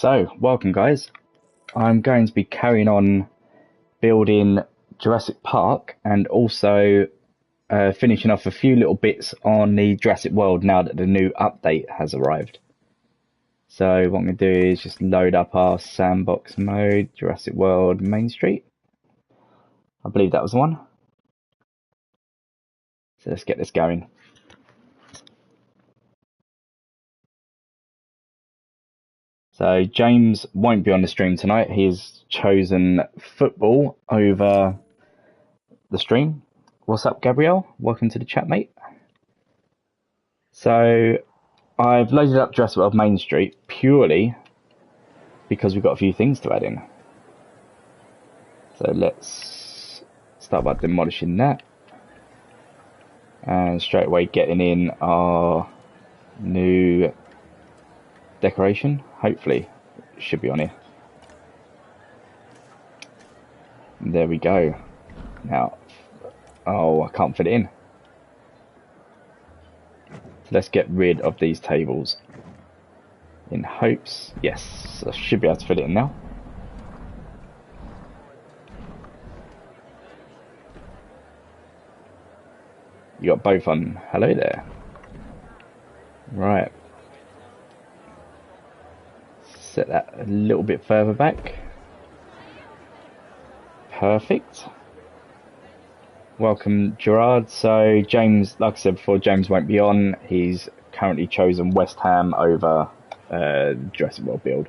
So, welcome guys. I'm going to be carrying on building Jurassic Park and also finishing off a few little bits on the Jurassic World now that the new update has arrived. So what I'm going to do is just load up our sandbox mode, Jurassic World Main Street. I believe that was the one. So let's get this going. So James won't be on the stream tonight. He's chosen football over the stream. What's up, Gabrielle? Welcome to the chat, mate. So I've loaded up Jurassic World Main Street purely because we've got a few things to add in. So let's start by demolishing that. And straight away getting in our new decoration. Hopefully it should be on here. There we go. Now, oh, I can't fit it in. So let's get rid of these tables. In hopes, yes, I should be able to fit it in now. You got both on. Hello there. Right. Set that a little bit further back. Perfect. Welcome, Gerard. So James, like I said before, James won't be on. He's currently chosen West Ham over Jurassic World build.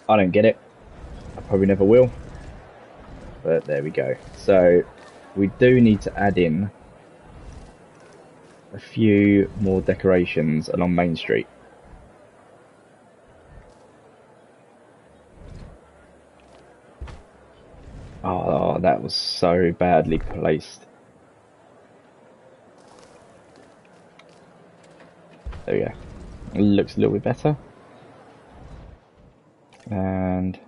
I don't get it. I probably never will. But there we go. So we do need to add in a few more decorations along Main Street. Oh, that was so badly placed. There we go. It looks a little bit better. And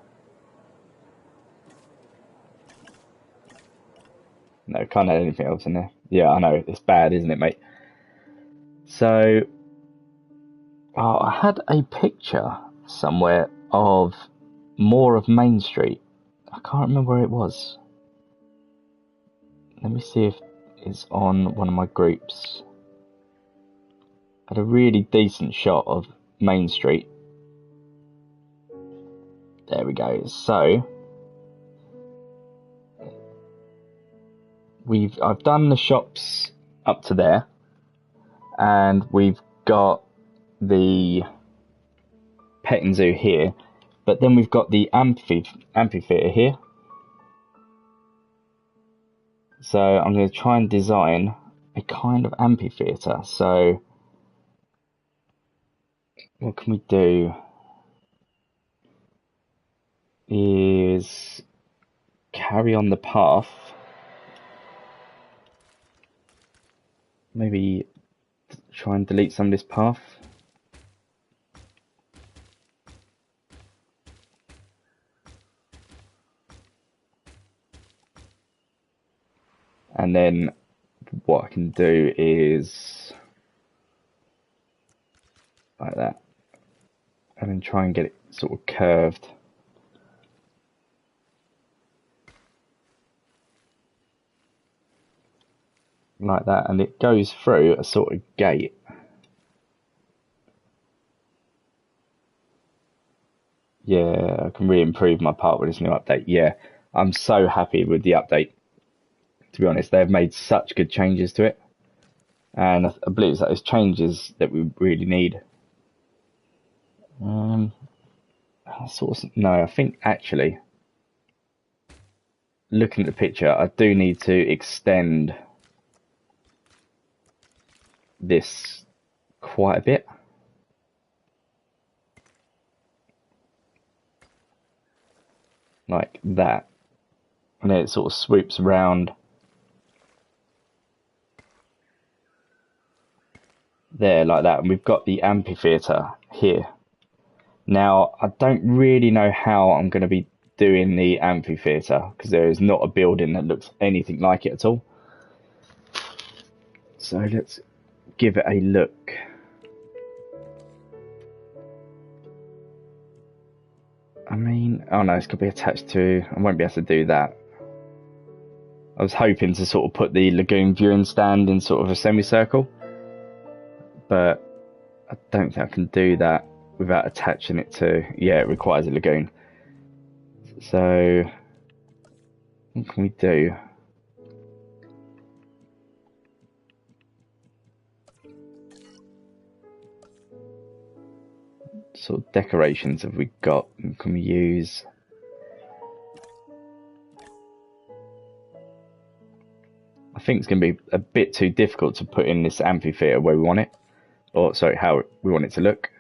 no, can't add anything else in there. Yeah, I know, it's bad, isn't it, mate? So, oh, I had a picture somewhere of more of Main Street. I can't remember where it was. Let me see if it's on one of my groups. I had a really decent shot of Main Street. There we go. So I've done the shops up to there, and we've got the petting zoo here, but then we've got the amphitheater here. So I'm going to try and design a kind of amphitheater. So what can we do is carry on the path. Maybe try and delete some of this path. And then what I can do is like that. And then try and get it sort of curved. Like that, and it goes through a sort of gate. Yeah, I can really improve my part with this new update. Yeah, I'm so happy with the update. To be honest, they've made such good changes to it. And I believe it's those changes that we really need. No, I think actually, looking at the picture, I do need to extend this quite a bit. Like that. And then it sort of swoops around there like that. And we've got the amphitheater here. Now, I don't really know how I'm going to be doing the amphitheater because there is not a building that looks anything like it at all. So let's give it a look. I mean, oh no, it's going to be attached to... I won't be able to do that. I was hoping to sort of put the lagoon viewing stand in sort of a semicircle, but I don't think I can do that without attaching it to... Yeah, it requires a lagoon. So, what can we do? Sort of decorations have we got? Can we use? I think it's going to be a bit too difficult to put in this amphitheatre where we want it, or sorry, how we want it to look.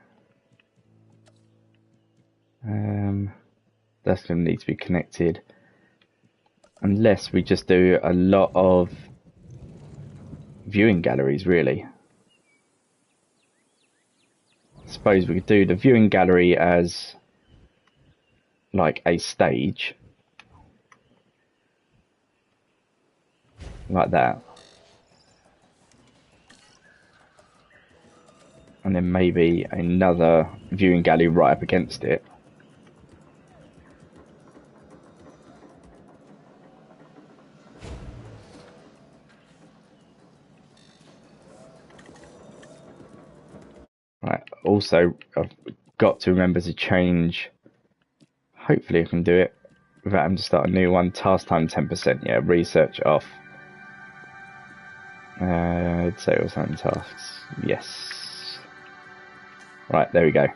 That's going to need to be connected, unless we just do a lot of viewing galleries, really. I suppose we could do the viewing gallery as like a stage, like that, and then maybe another viewing gallery right up against it. Right, also I've got to remember to change, hopefully I can do it without having to start a new one. Task time 10%, yeah, research off. Sales and tasks, yes. Right, there we go.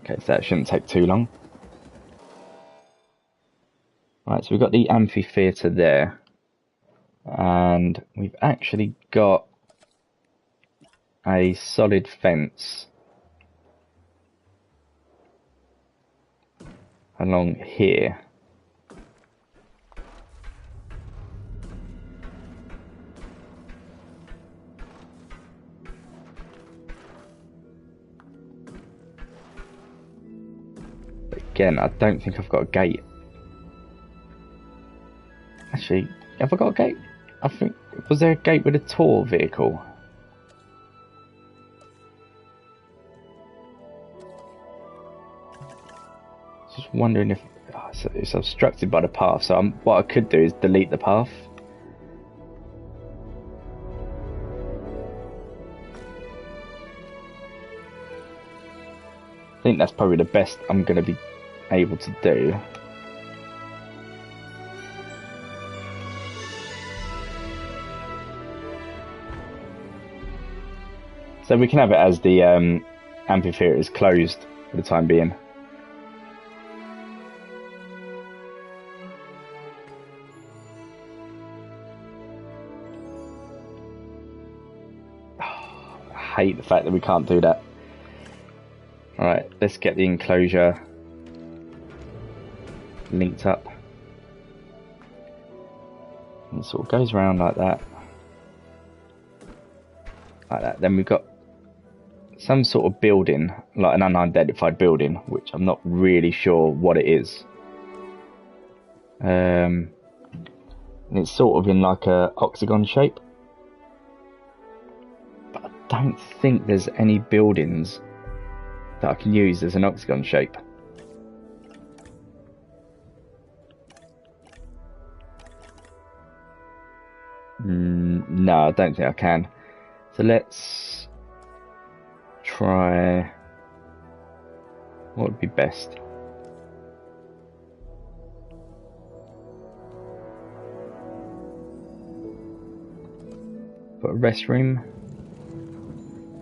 Okay, so that shouldn't take too long. Right, so we've got the amphitheatre there. And we've actually got a solid fence along here. But again, I don't think I've got a gate. Actually, have I got a gate? I think, was there a gate with a tour vehicle? Just wondering if it's obstructed by the path. So what I could do is delete the path. I think that's probably the best I'm going to be able to do. So we can have it as the amphitheatre is closed for the time being. Oh, I hate the fact that we can't do that. Alright, let's get the enclosure linked up. And it sort of goes around like that. Like that. Then we've got some sort of building, like an unidentified building, which I'm not really sure what it is. And it's sort of in like a octagon shape. But I don't think there's any buildings that I can use as an octagon shape. No, I don't think I can. So let's try, what would be best? Put a restroom.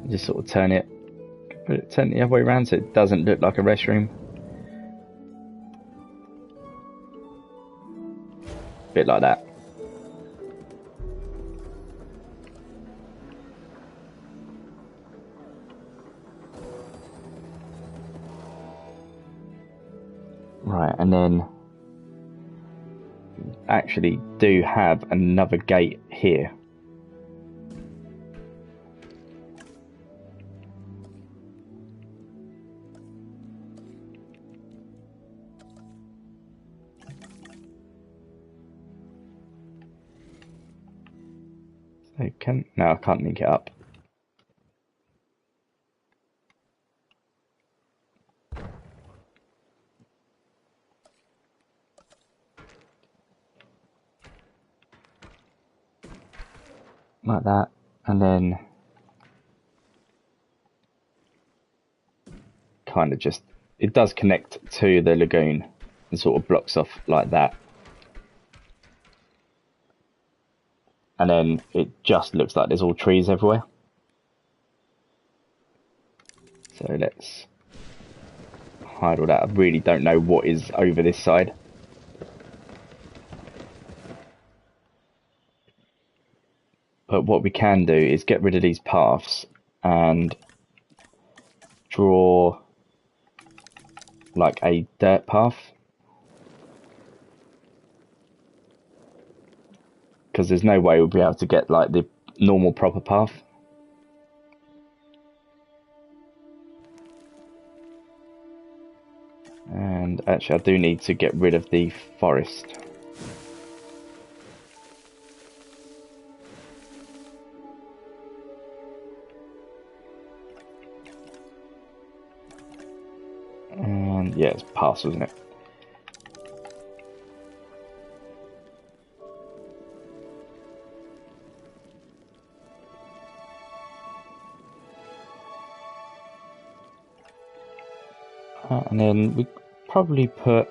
Just sort of turn it the other way around so it doesn't look like a restroom. Bit like that. Right, and then actually do have another gate here. So no, I can't link it up. like that, and then kind of just, it does connect to the lagoon and sort of blocks off like that. And then it just looks like there's all trees everywhere. So let's hide all that. I really don't know what is over this side. But what we can do is get rid of these paths and draw like a dirt path. Because there's no way we'll be able to get like the normal proper path. And actually I do need to get rid of the forest. And yeah, it's past, wasn't it? And then we probably put,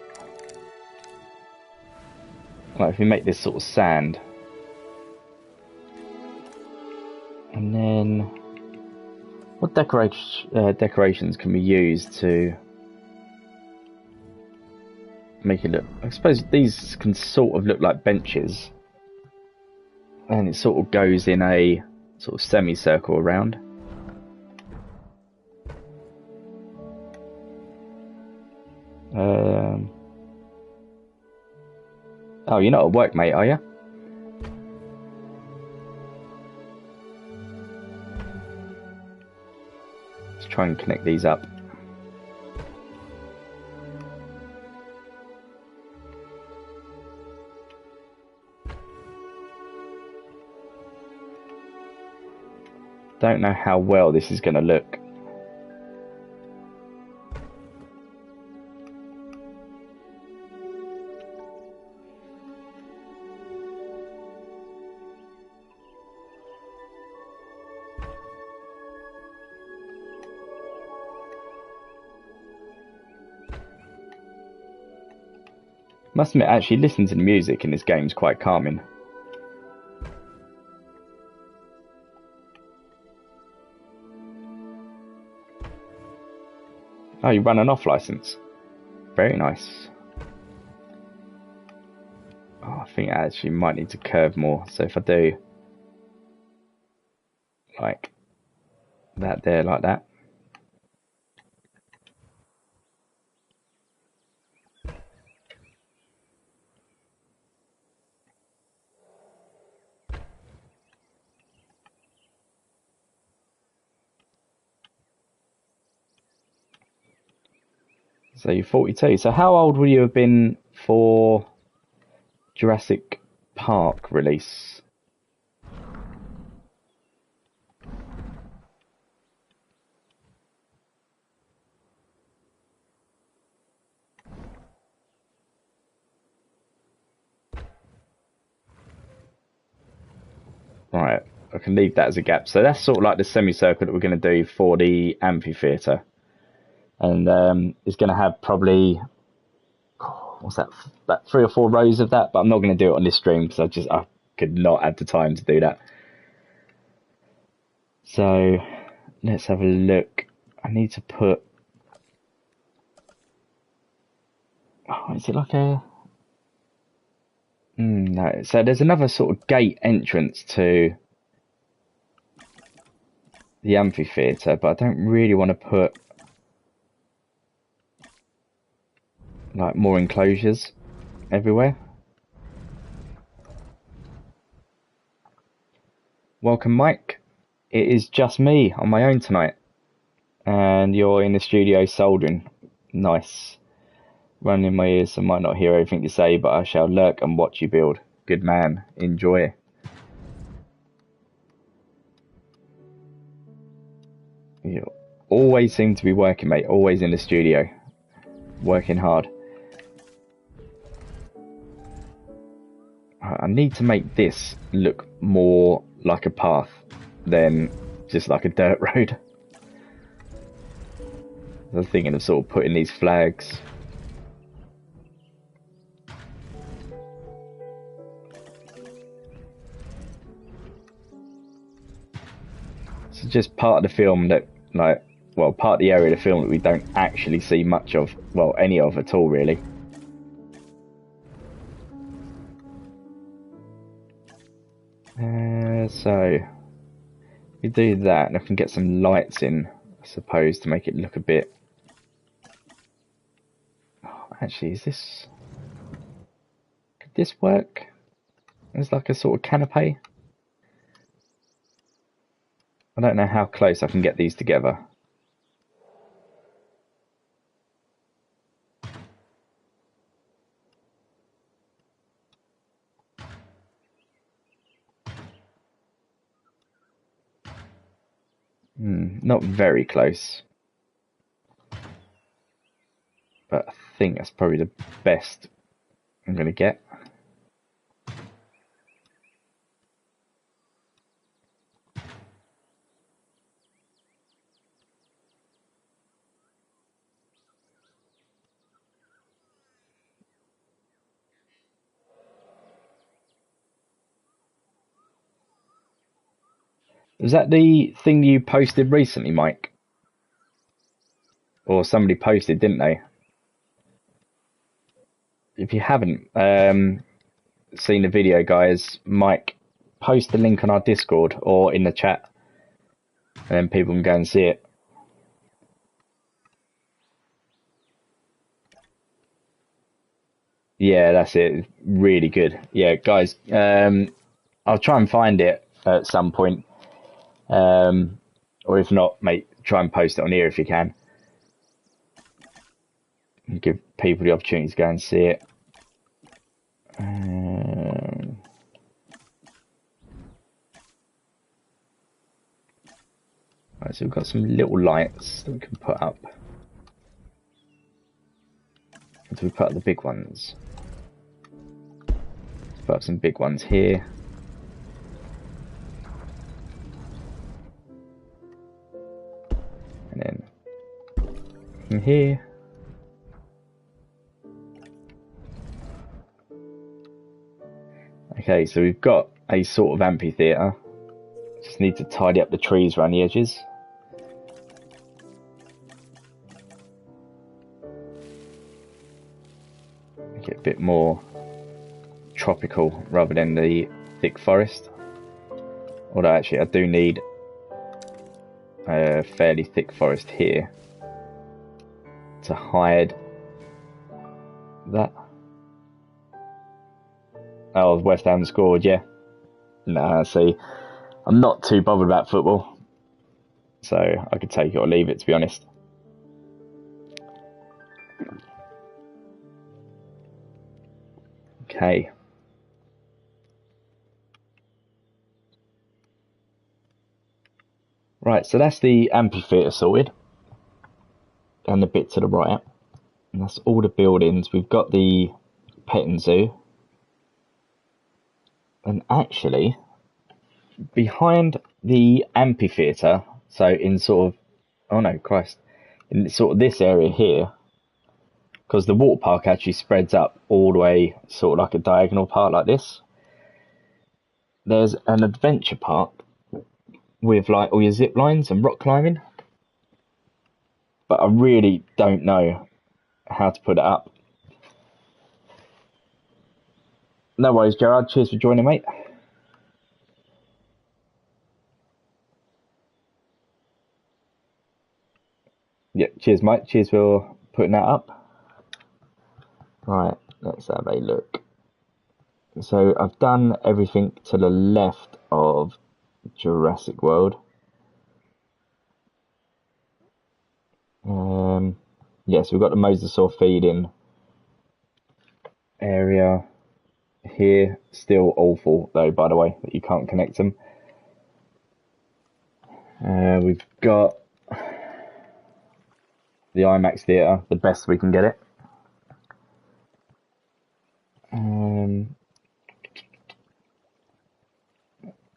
like, if we make this sort of sand, and then what decorations can we use to make it look? I suppose these can sort of look like benches, and it sort of goes in a sort of semicircle around. Oh, you're not at work, mate, are you? Let's try and connect these up. Don't know how well this is going to look. Must admit, actually listening to the music in this game is quite calming. Oh, you run an off license. Very nice. Oh, I think I actually might need to curve more. So if I do like that there, like that. So you're 42. So how old would you have been for Jurassic Park release? Right, I can leave that as a gap. So that's sort of like the semicircle that we're going to do for the amphitheatre. And it's going to have probably, what's that, about 3 or 4 rows of that, but I'm not going to do it on this stream because I could not have the time to do that. So let's have a look. I need to put, oh, is it like a, no, so there's another sort of gate entrance to the amphitheatre, but I don't really want to put like more enclosures everywhere. Welcome, Mike. It is just me on my own tonight, and you're in the studio soldering. Nice. Running in my ears, so I might not hear everything you say, but I shall lurk and watch you build. Good man. Enjoy. You always seem to be working, mate. Always in the studio. Working hard. I need to make this look more like a path than just like a dirt road. I was thinking of sort of putting these flags. It's just part of the film that, like, well, part of the area of the film that we don't actually see much of, well, any of at all, really. So, we do that, and I can get some lights in, I suppose, to make it look a bit... Oh, actually, is this... Could this work? It's like a sort of canopy. I don't know how close I can get these together. Not very close. But I think that's probably the best I'm going to get. Was that the thing you posted recently, Mike? Or somebody posted, didn't they? If you haven't seen the video, guys, Mike, post the link on our Discord or in the chat, and then people can go and see it. Yeah, that's it. Really good. Yeah, guys, I'll try and find it at some point. Or if not, mate, try and post it on here if you can. And give people the opportunity to go and see it. Right, so we've got some little lights that we can put up. So we put up the big ones. Let's put up some big ones here. And then from here. Okay, so we've got a sort of amphitheatre. Just need to tidy up the trees around the edges. Make it a bit more tropical rather than the thick forest. Although actually I do need a fairly thick forest here to hide that. Oh, West Ham scored, yeah. Nah, see, I'm not too bothered about football, so I could take it or leave it, to be honest. Okay. Right, so that's the amphitheatre sorted. And the bit to the right. And that's all the buildings. We've got the petting zoo. And actually, behind the amphitheatre, so in sort of, oh no, Christ, in sort of this area here, because the water park actually spreads up all the way, sort of like a diagonal part like this. There's an adventure park with like all your zip lines and rock climbing, but I really don't know how to put it up. No worries, Gerard. Cheers for joining, mate. Yeah, cheers, mate. Cheers for putting that up. Right, let's have a look. So I've done everything to the left of Jurassic World. Yes, we've got the mosasaur feeding area here. Still awful though, by the way, that you can't connect them. We've got the IMAX theatre, the best we can get it.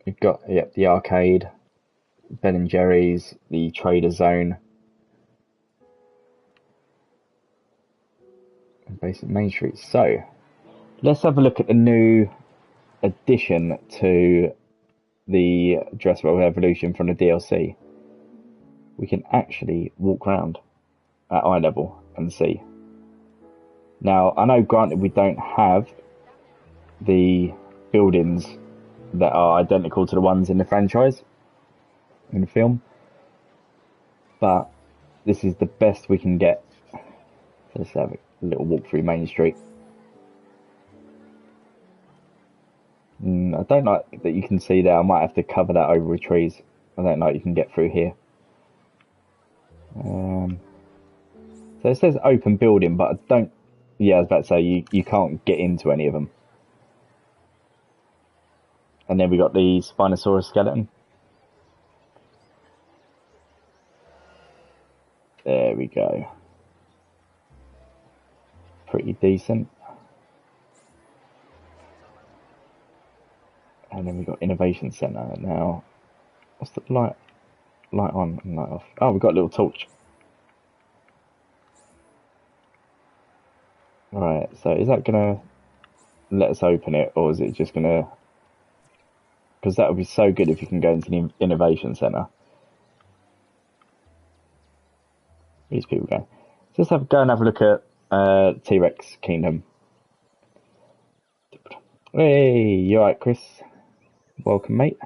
We've got, yep, the arcade, Ben and Jerry's, the trader zone, and basic Main Street. So, let's have a look at the new addition to the Jurassic World Evolution from the DLC. We can actually walk around at eye level and see. Now, I know, granted, we don't have the buildings that are identical to the ones in the franchise, in the film, but this is the best we can get. Let's have a little walk through Main Street. I don't like that you can see there. I might have to cover that over with trees. I don't like you can get through here. So it says open building, but I don't. Yeah, I was about to say you can't get into any of them. And then we got the Spinosaurus skeleton. There we go. Pretty decent. And then we got Innovation Center. Now, what's the light on and light off? Oh, we've got a little torch. Right, so is that gonna let us open it, or is it just gonna? Because that would be so good if you can go into the Innovation Center. These people go. So let's go and have a look at T-Rex Kingdom. Hey, you alright, Chris? Welcome, mate.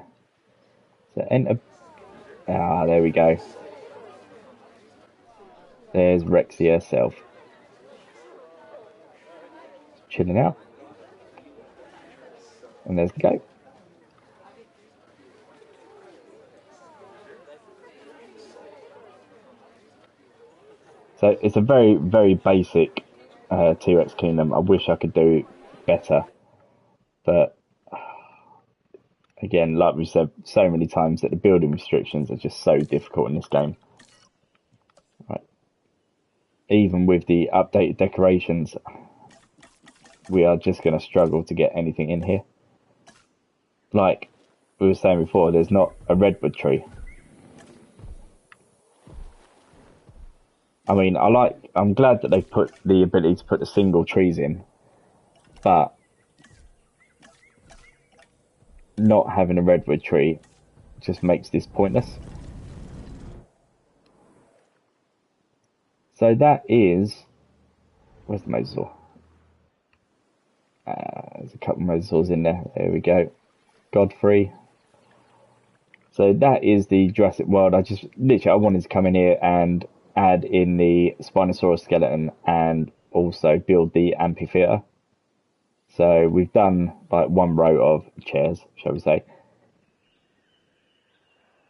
So enter. Ah, there we go. There's Rexy herself. Chilling out. And there's the goat. So it's a very, very basic T-Rex Kingdom. I wish I could do better. But again, like we've said so many times, that the building restrictions are just so difficult in this game. Right. Even with the updated decorations, we are just going to struggle to get anything in here. Like we were saying before, there's not a redwood tree. I mean, I'm glad that they've put the ability to put the single trees in, but not having a redwood tree just makes this pointless. So that is, where's the mosasaur? There's a couple of mosasaurs in there. There we go. Godfrey. So that is the Jurassic World. I wanted to come in here and add in the Spinosaurus skeleton and also build the amphitheater. So we've done like one row of chairs, shall we say.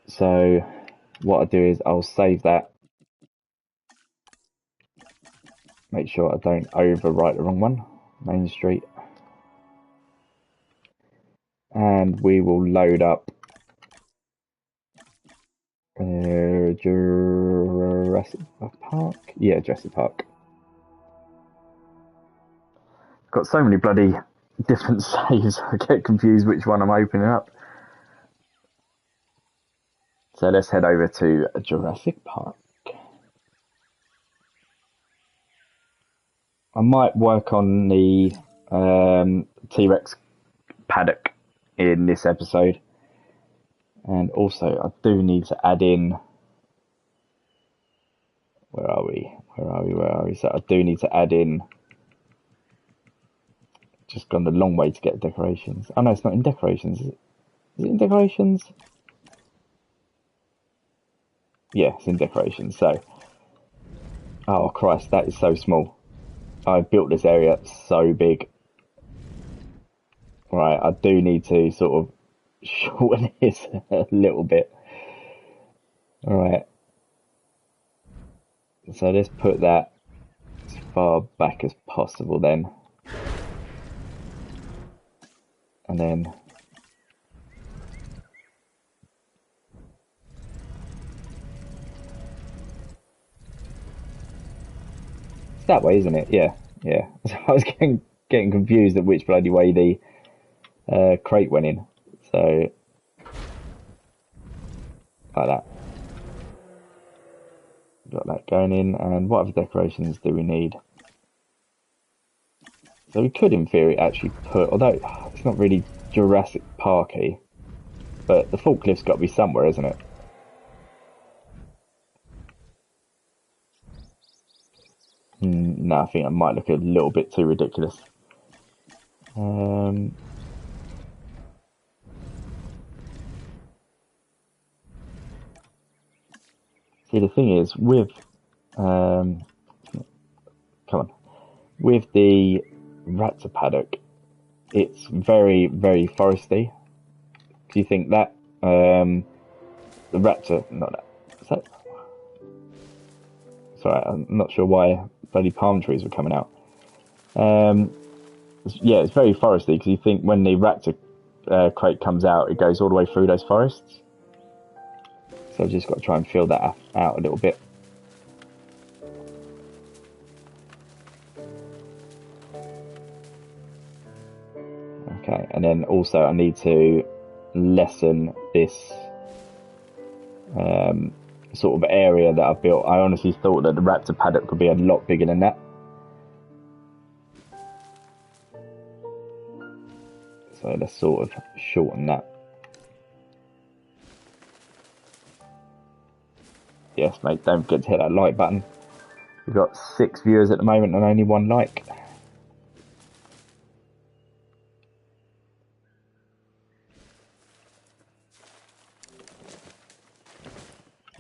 So what I'll do is I'll save that. Make sure I don't overwrite the wrong one. Main Street. And we will load up Jurassic Park? Yeah, Jurassic Park. Got so many bloody different saves, I get confused which one I'm opening up. So let's head over to Jurassic Park. I might work on the T-Rex paddock in this episode. And also, I do need to add in. Where are we? So I do need to add in. Just gone a long way to get decorations. Oh no, it's not in decorations. Is it in decorations? Yeah, it's in decorations. So, oh Christ, that is so small. I've built this area so big. Right, I do need to sort of shorten this a little bit. Alright. So let's put that as far back as possible then. And then it's that way, isn't it? Yeah. So I was getting confused at which bloody way the crate went in. So like that. Got that going in, and what other decorations do we need? So we could, in theory, actually put, although it's not really Jurassic Parky, but the forklift's got to be somewhere, isn't it? No, I think that might look a little bit too ridiculous. See, the thing is, with come on, with the Raptor paddock, it's very, very foresty. Do you think that the Raptor, not that, is that? Sorry, I'm not sure why bloody palm trees were coming out. Yeah, it's very foresty because you think when the Raptor crate comes out, it goes all the way through those forests. So I've just got to try and fill that out a little bit. Okay, and then also I need to lessen this sort of area that I've built. I honestly thought that the Raptor paddock could be a lot bigger than that. So let's sort of shorten that. Yes, mate, don't forget to hit that like button. We've got 6 viewers at the moment and only 1 like.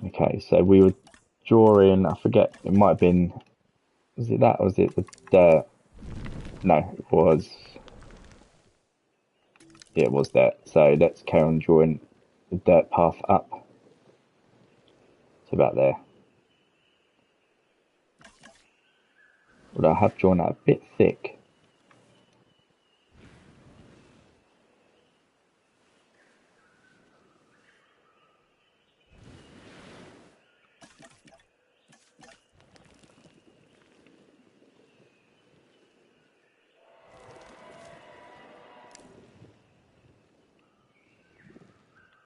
Okay, so we were drawing, I forget, it might have been, was it that or was it the dirt? No, it was dirt. So let's carry on drawing the dirt path up. It's about there. But I have drawn that a bit thick.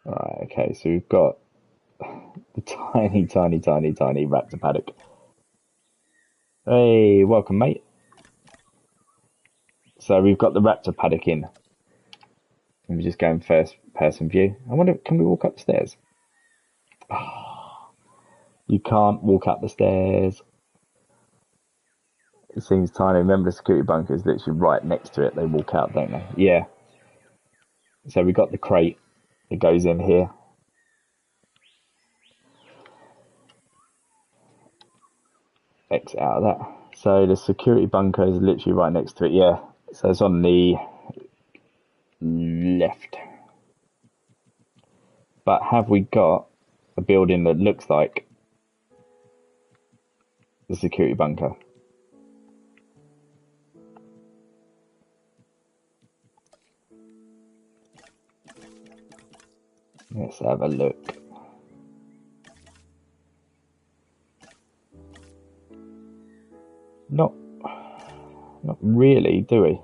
Alright, okay, so we've got the tiny Raptor paddock. Hey, welcome, mate. So we've got the Raptor paddock in. And we're just going first person view. I wonder, can we walk up the stairs? Oh, you can't walk up the stairs. It seems tiny. Remember, the security bunker is literally right next to it. They walk out, don't they? Yeah. So we got the crate. It goes in here. Exit out of that. So the security bunker is literally right next to it. Yeah. So it's on the left. But have we got a building that looks like the security bunker? Let's have a look. Not really, do we?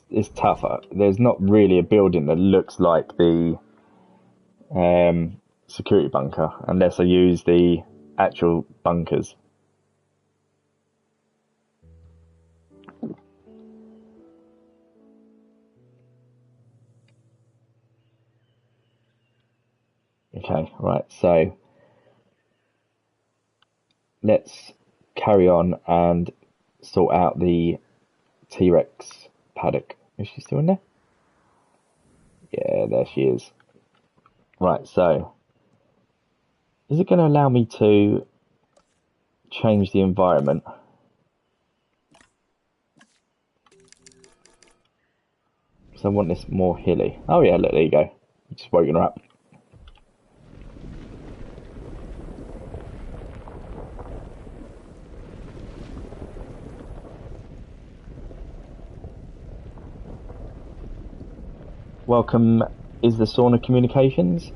It's tougher. There's not really a building that looks like the security bunker unless I use the actual bunkers. Okay, right, so let's carry on and sort out the T-Rex paddock. Is she still in there? Yeah, there she is. Right, so is it going to allow me to change the environment? So I want this more hilly. Oh yeah, look, there you go. Just woken her up. Welcome, is the Sauna Communications?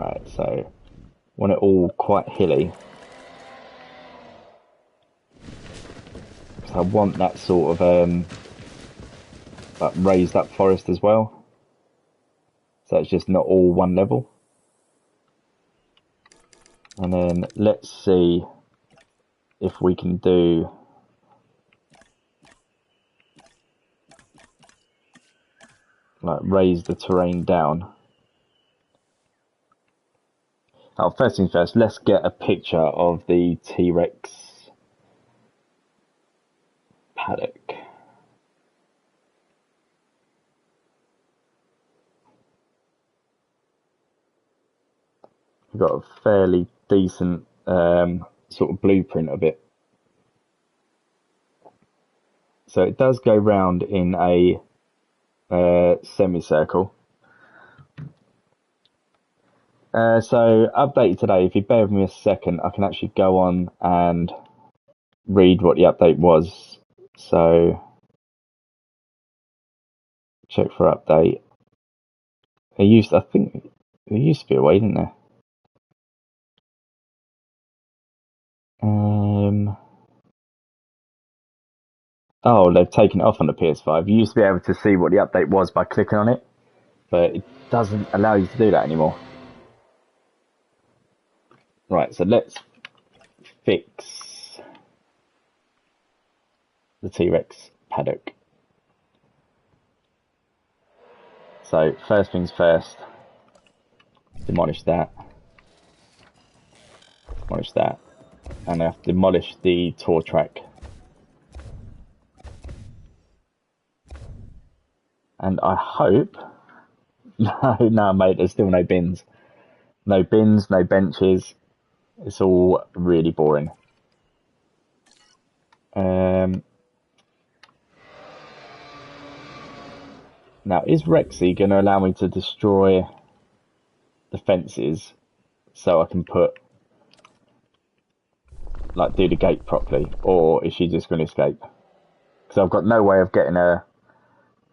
Alright, so Want it all quite hilly. So I want that sort of like raised up forest as well. So it's just not all one level. And then let's see if we can do like raise the terrain down. Oh, first things first, let's get a picture of the T-Rex paddock. We've got a fairly decent sort of blueprint of it. So it does go round in a semicircle. So updated today, if you bear with me a second, I can actually go on and read what the update was. So check for update. I think there used to be a way, didn't there? Oh, they've taken it off on the PS5. You used to be able to see what the update was by clicking on it, but it doesn't allow you to do that anymore. Right, so let's fix the T-Rex paddock. So first things first, demolish that, and I have to demolish the tour track. And I hope, no mate, there's still no bins. No bins, no benches. It's all really boring. Now, is Rexy going to allow me to destroy the fences so I can put, like, do the gate properly? Or is she just going to escape? Because I've got no way of getting her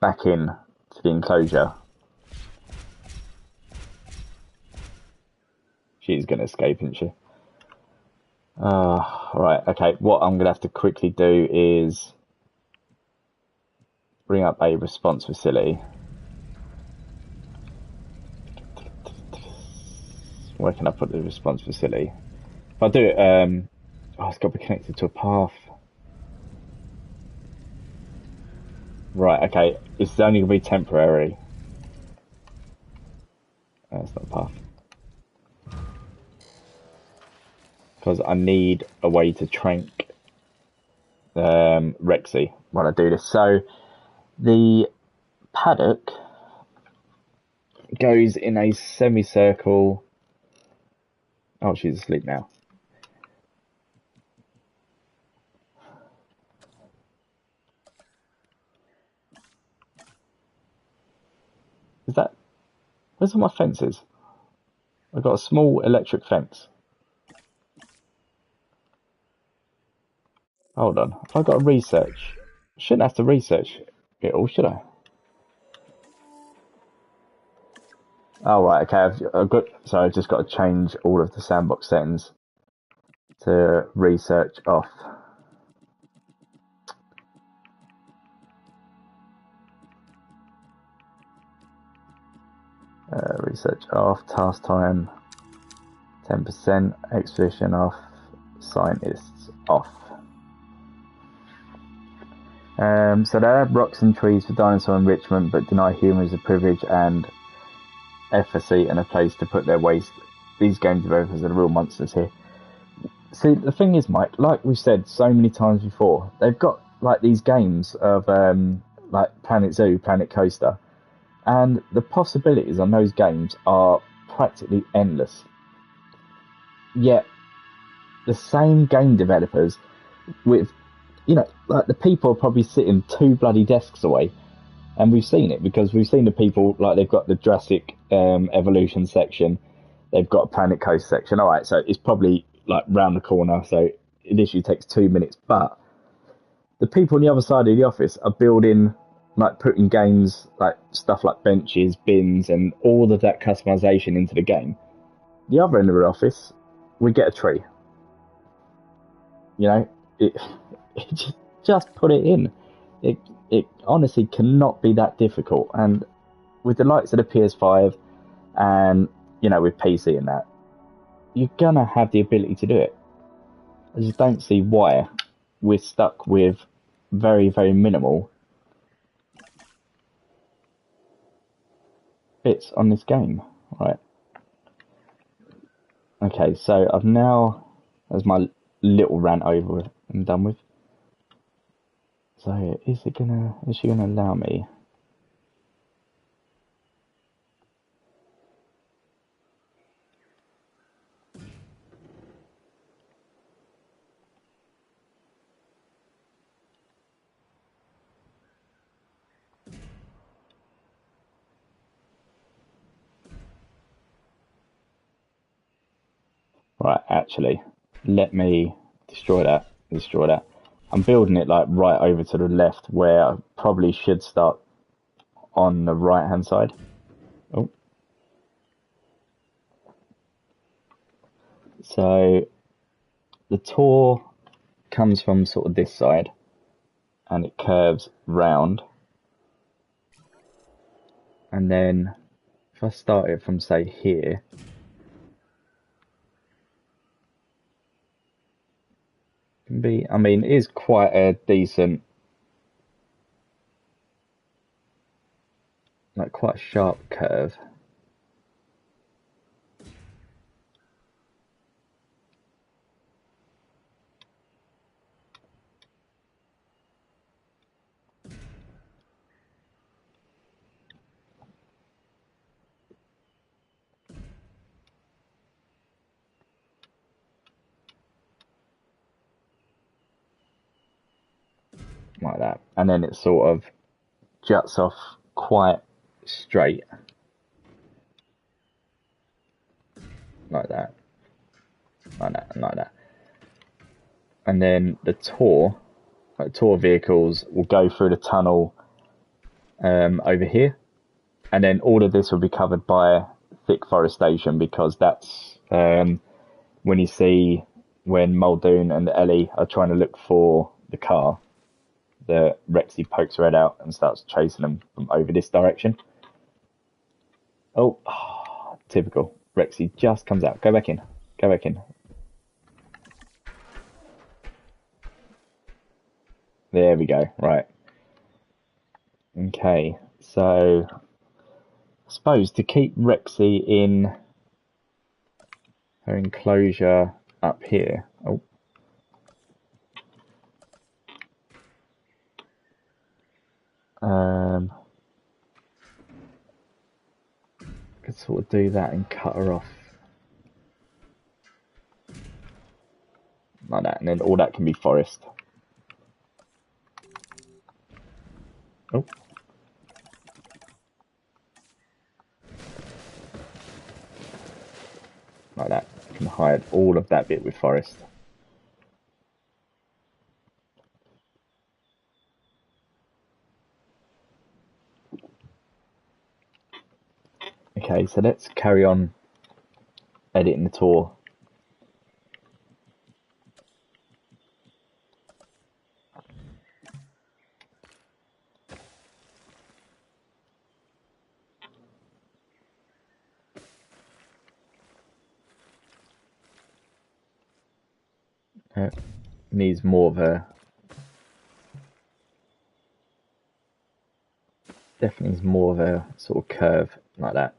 back in to the enclosure. She's going to escape, isn't she? Right, okay. What I'm going to have to quickly do is bring up a response facility. Where can I put the response facility? If I do it, it's got to be connected to a path. Right, okay. It's only going to be temporary. It's not a path. Because I need a way to trank Rexy while I do this. So the paddock goes in a semicircle. Oh, she's asleep now. Is that... Where's all my fences? I've got a small electric fence. Hold on. If I've got to research... I shouldn't have to research it all, should I? Oh, right, okay. I've just got to change all of the sandbox settings to research off. Research off, task time 10%, expedition off, scientists off. So they have rocks and trees for dinosaur enrichment, but deny humans the privilege and efficacy and a place to put their waste. These game developers are the real monsters here. See, the thing is, Mike, like we've said so many times before, they've got like these games of like Planet Zoo, Planet Coaster, and the possibilities on those games are practically endless. Yet the same game developers with, you know, like the people are probably sitting 2 bloody desks away, and we've seen it because we've seen the people, like they've got the Jurassic evolution section, they've got a Planet Coast section. All right, so it's probably like round the corner, so it literally takes 2 minutes. But the people on the other side of the office are building, like putting games, like stuff like benches, bins, and all of that customization into the game. The other end of the office, we get a tree. You know, it, just put it in. It it honestly cannot be that difficult. And with the likes of the PS5 and with PC and that, you're gonna have the ability to do it. I just don't see why we're stuck with very, very minimal bits on this game. Right. Okay, so I've now, as my little rant over and done with. So is she gonna allow me? Right, actually, let me destroy that. Destroy that. I'm building it like right over to the left, where I probably should start on the right hand side. Oh. So the tour comes from sort of this side and it curves round. And then if I start it from, say, here, can be, I mean, it is quite a decent, like quite a sharp curve. Like that, and then it sort of juts off quite straight, like that, like that, and like that. And then the tour vehicles will go through the tunnel over here, and then all of this will be covered by thick forestation, because that's when you see when Muldoon and Ellie are trying to look for the car, the Rexy pokes her head out and starts chasing them from over this direction. Oh, typical. Rexy just comes out. Go back in. Go back in. There we go. Right. Okay. So, I suppose to keep Rexy in her enclosure up here. Oh. Could sort of do that and cut her off like that, and then all that can be forest. Oh. Like that. You can hide all of that bit with forest. Okay, so let's carry on editing the tour. Needs more of a, definitely needs more of a sort of curve like that.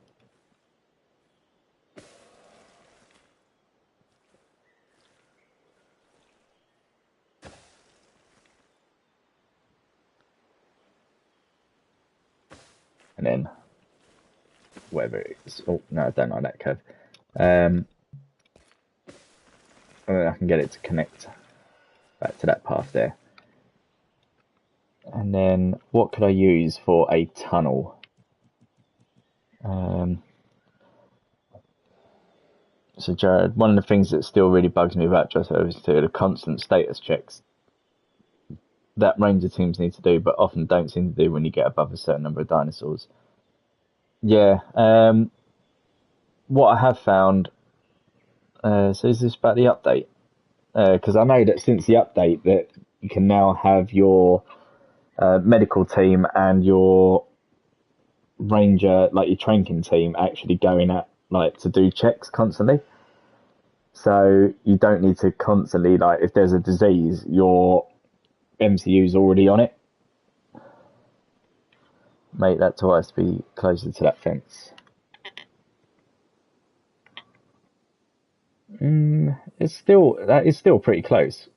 And then whatever it is. Oh no, I don't like that curve. And then I can get it to connect back to that path there. And then what could I use for a tunnel? So Jared, one of the things that still really bugs me about Jurassic is the constant status checks that ranger teams need to do, but often don't seem to do when you get above a certain number of dinosaurs. Yeah, what I have found So is this about the update? Because I know that since the update that you can now have your medical team and your ranger, like your tranking team, actually going at like to do checks constantly. So you don't need to constantly, like, if there's a disease, your MCU's already on it. Make that twice be closer to that fence. That is still pretty close.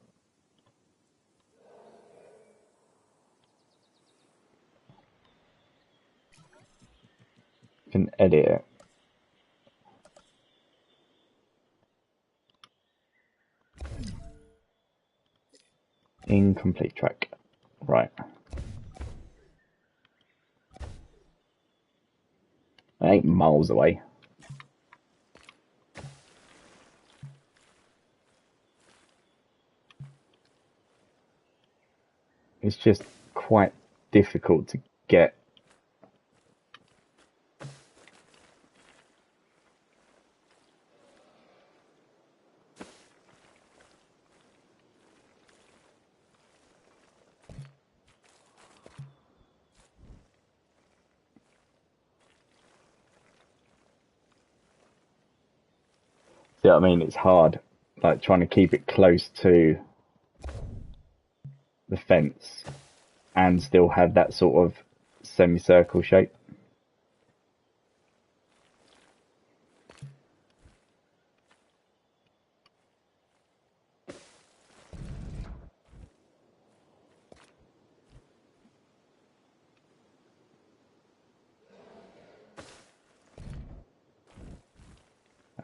You can edit it. Incomplete track. Right. 8 miles away. It's just quite difficult to get. See what I mean? It's hard, like trying to keep it close to the fence and still have that sort of semicircle shape.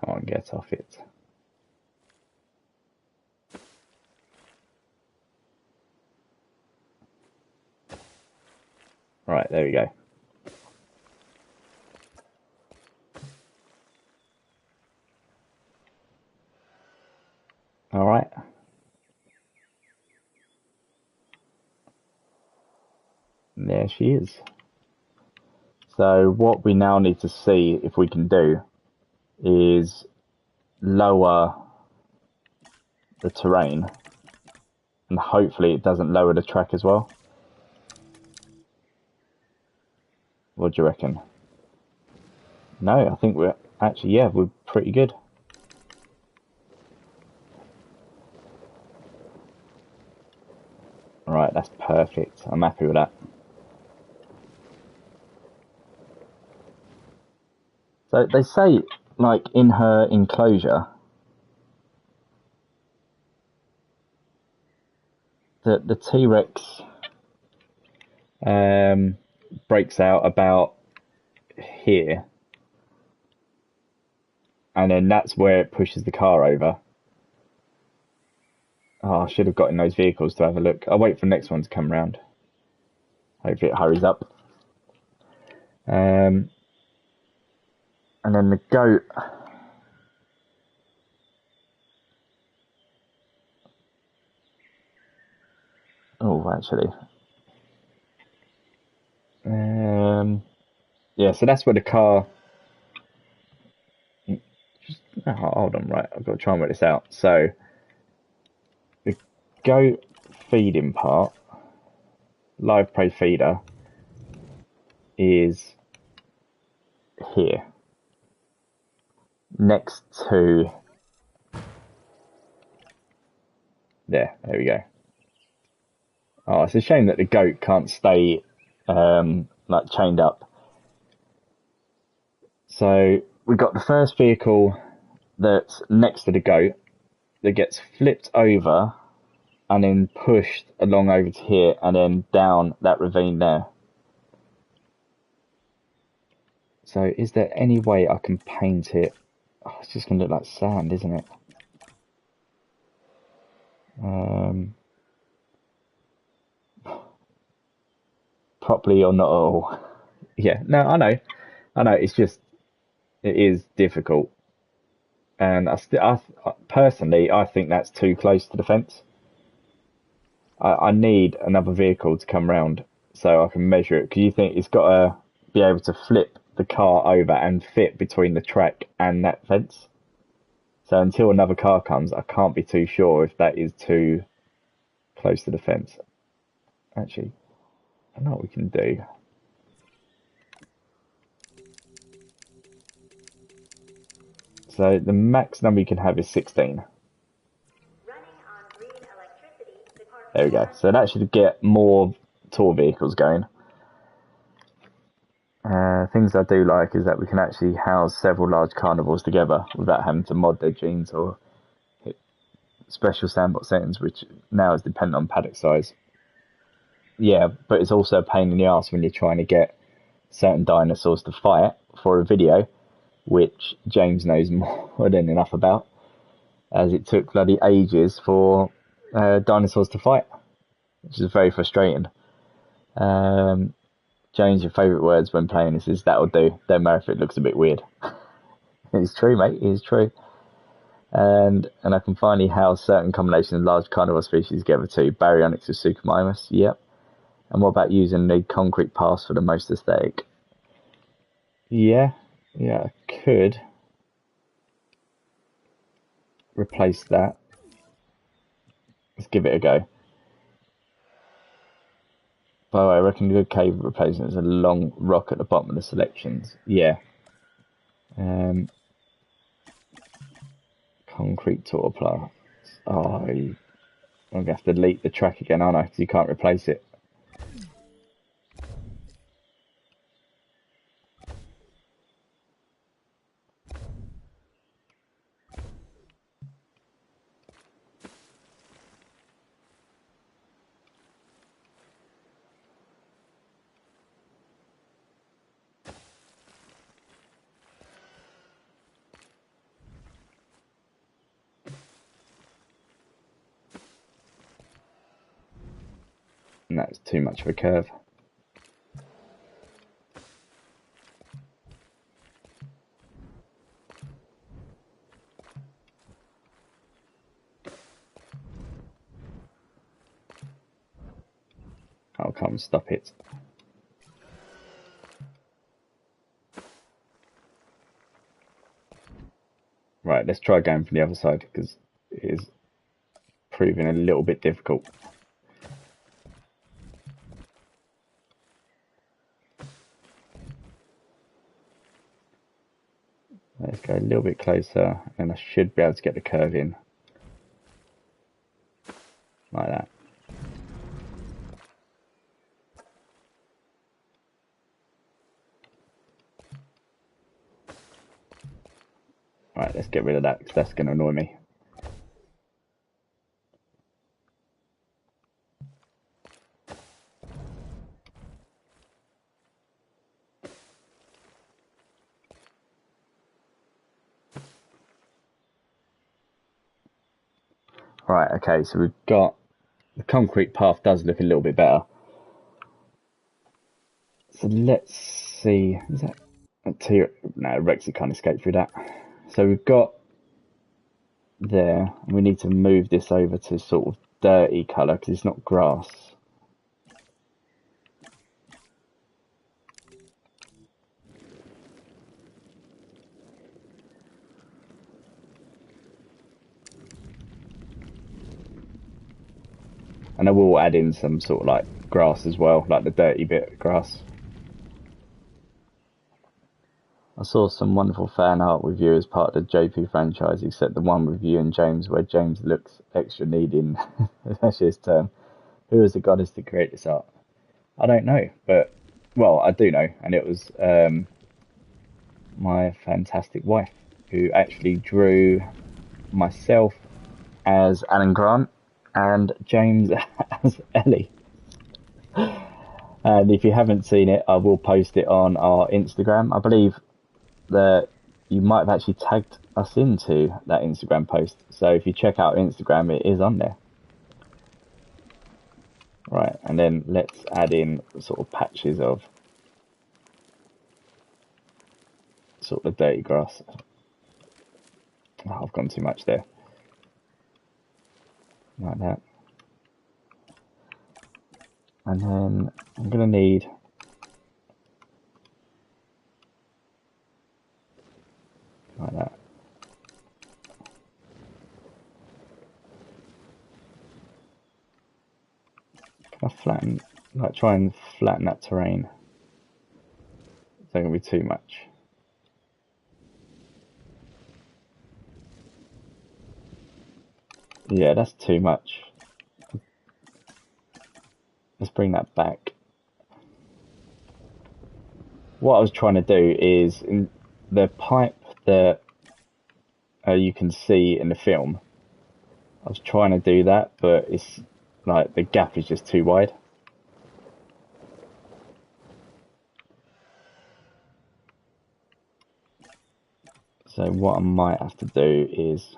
I won't get off it. Right, there we go. All right. There she is. So what we now need to see if we can do is lower the terrain, and hopefully it doesn't lower the track as well. What do you reckon? No, I think we're actually, yeah, we're pretty good. Right, that's perfect. I'm happy with that. So they say, like, in her enclosure, that the T-Rex breaks out about here, and then that's where it pushes the car over. Oh, I should have got in those vehicles to have a look. I'll wait for the next one to come round. Hopefully it hurries up. And then the goat. Oh, actually. Yeah, so that's where the car. Oh, hold on, right. I've got to try and work this out. So the goat feeding part, live prey feeder, is here, next to there. There we go. Oh, it's a shame that the goat can't stay like chained up. So we got the first vehicle that's next to the goat that gets flipped over and then pushed along over to here and then down that ravine there. So is there any way I can paint it? Oh, it's just going to look like sand, isn't it? Properly or not at all. Yeah, no, I know. It's just, it is difficult. And personally, I think that's too close to the fence. I need another vehicle to come round so I can measure it. Because you think it's got to be able to flip the car over and fit between the track and that fence. So until another car comes, I can't be too sure if that is too close to the fence. Actually, I know what we can do. So the max number you can have is 16. There we go. So that should get more tour vehicles going. Things I do like is that we can actually house several large carnivores together without having to mod their genes or hit special sandbox settings, which now is dependent on paddock size. Yeah, but it's also a pain in the ass when you're trying to get certain dinosaurs to fight for a video, which James knows more than enough about, as it took bloody ages for dinosaurs to fight, which is very frustrating. James, your favourite words when playing this is "that'll do." Don't matter if it looks a bit weird. It's true, mate. It's true. And I can finally house certain combinations of large carnivore species together too. Baryonyx with Suchomimus. Yep. And what about using the concrete paths for the most aesthetic? Yeah, I could replace that. Let's give it a go. By the way, I reckon a good cave replacement is a long rock at the bottom of the selections. Yeah. Concrete tour. Oh, I'm going to have to delete the track again, aren't I? Because you can't replace it. And that's too much of a curve. I'll come stop it. Right, let's try going from the other side because it is proving a little bit difficult. Let's go a little bit closer and I should be able to get the curve in. Like that. Right, let's get rid of that because that's going to annoy me. Right, okay, so we've got the concrete path does look a little bit better. So let's see, is that a T? No, Rexy can't escape through that. So we've got there, we need to move this over to sort of dirty colour because it's not grass. And I will add in some sort of like grass as well, like the dirty bit of grass. I saw some wonderful fan art with you as part of the JP franchise, except the one with you and James, where James looks extra needing. That's his term. Who is the goddess to create this art? I don't know, but well, I do know, and it was my fantastic wife who actually drew myself as Alan Grant and James as Ellie. And if you haven't seen it, I will post it on our Instagram. I believe that you might have actually tagged us into that Instagram post. So if you check out Instagram, it is on there. Right, and then let's add in sort of patches of sort of dirty grass. Oh, I've gone too much there. Like that. And then I'm going to need like that. Like, try and flatten that terrain. It's not going to be too much. Yeah, that's too much. Let's bring that back. What I was trying to do is, in the pipe that you can see in the film, I was trying to do that, but it's like the gap is just too wide. So what I might have to do is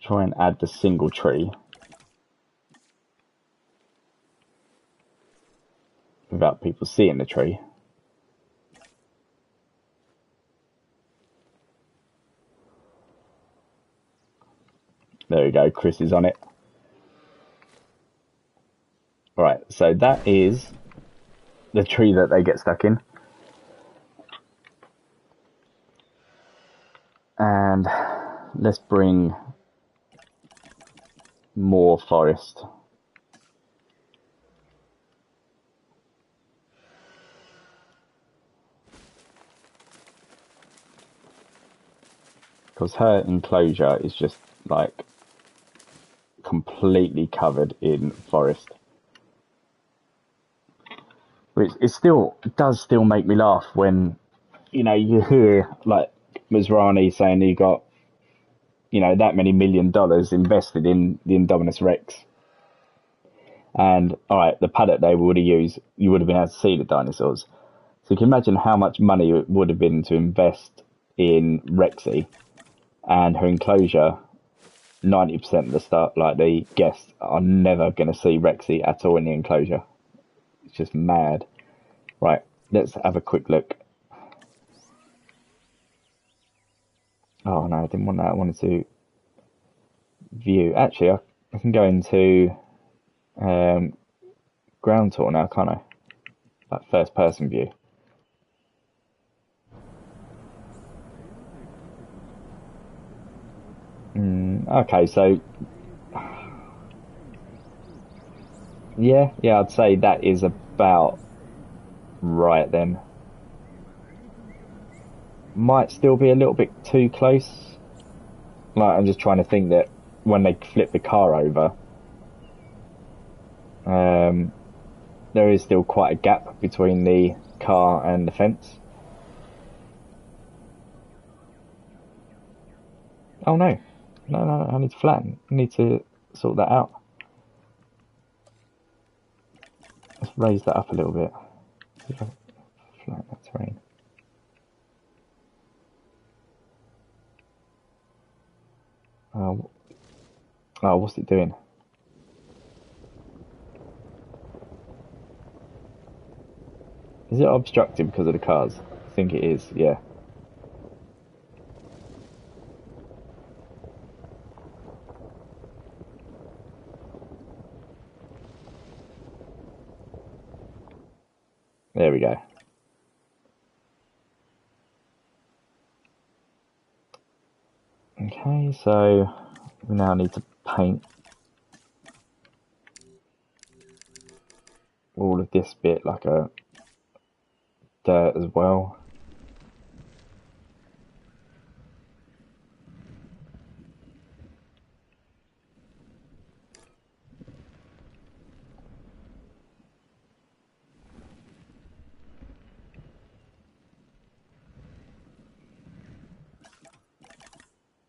try and add the single tree without people seeing the tree. There we go, Chris is on it. Right, so that is the tree that they get stuck in. And let's bring more forest. Because her enclosure is just like completely covered in forest. But it still does still make me laugh when, you know, you hear like Masrani saying he got, you know, that many $1 million invested in the Indominus Rex. And all right, the paddock they would have used, you would have been able to see the dinosaurs. So you can imagine how much money it would have been to invest in Rexy and her enclosure. 90% of the start, like the guests, are never going to see Rexy at all in the enclosure. It's just mad. Right, let's have a quick look. Oh no, I didn't want that. I wanted to view. Actually, I can go into ground tour now, can't I? Like first person view. Okay, so yeah, I'd say that is about right then. Might still be a little bit too close. Like, I'm just trying to think that when they flip the car over, there is still quite a gap between the car and the fence. Oh no, no, I need to flatten. I need to sort that out. Let's raise that up a little bit. See if I flatten that terrain. Oh, what's it doing? Is it obstructed because of the cars? I think it is, yeah. There we go. Okay, so we now need to paint all of this bit like a dirt as well.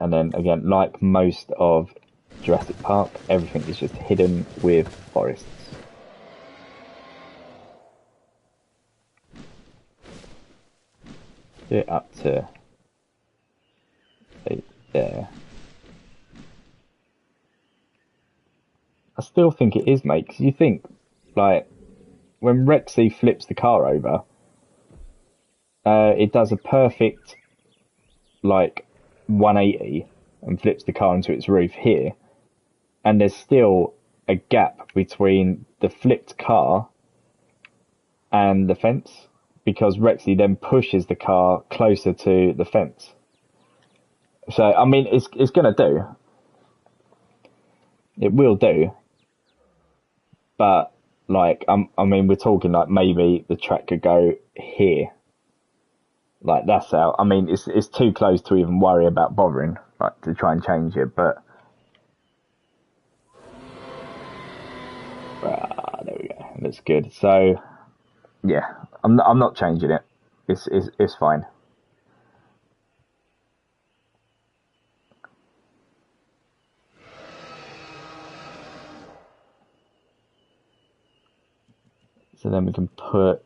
And then again, like most of Jurassic Park, everything is just hidden with forests. Do it up to there. I still think it is, mate, because you think, like, when Rexy flips the car over, it does a perfect, like, 180 and flips the car into its roof here, and there's still a gap between the flipped car and the fence, because Rexy then pushes the car closer to the fence. So, I mean, it's going to do. It will do. but like I mean, we're talking like maybe the track could go here. Like that's how. I mean, it's too close to even worry about bothering, like to try and change it. But there we go. That's good. So yeah, I'm not changing it. It's fine. So then we can put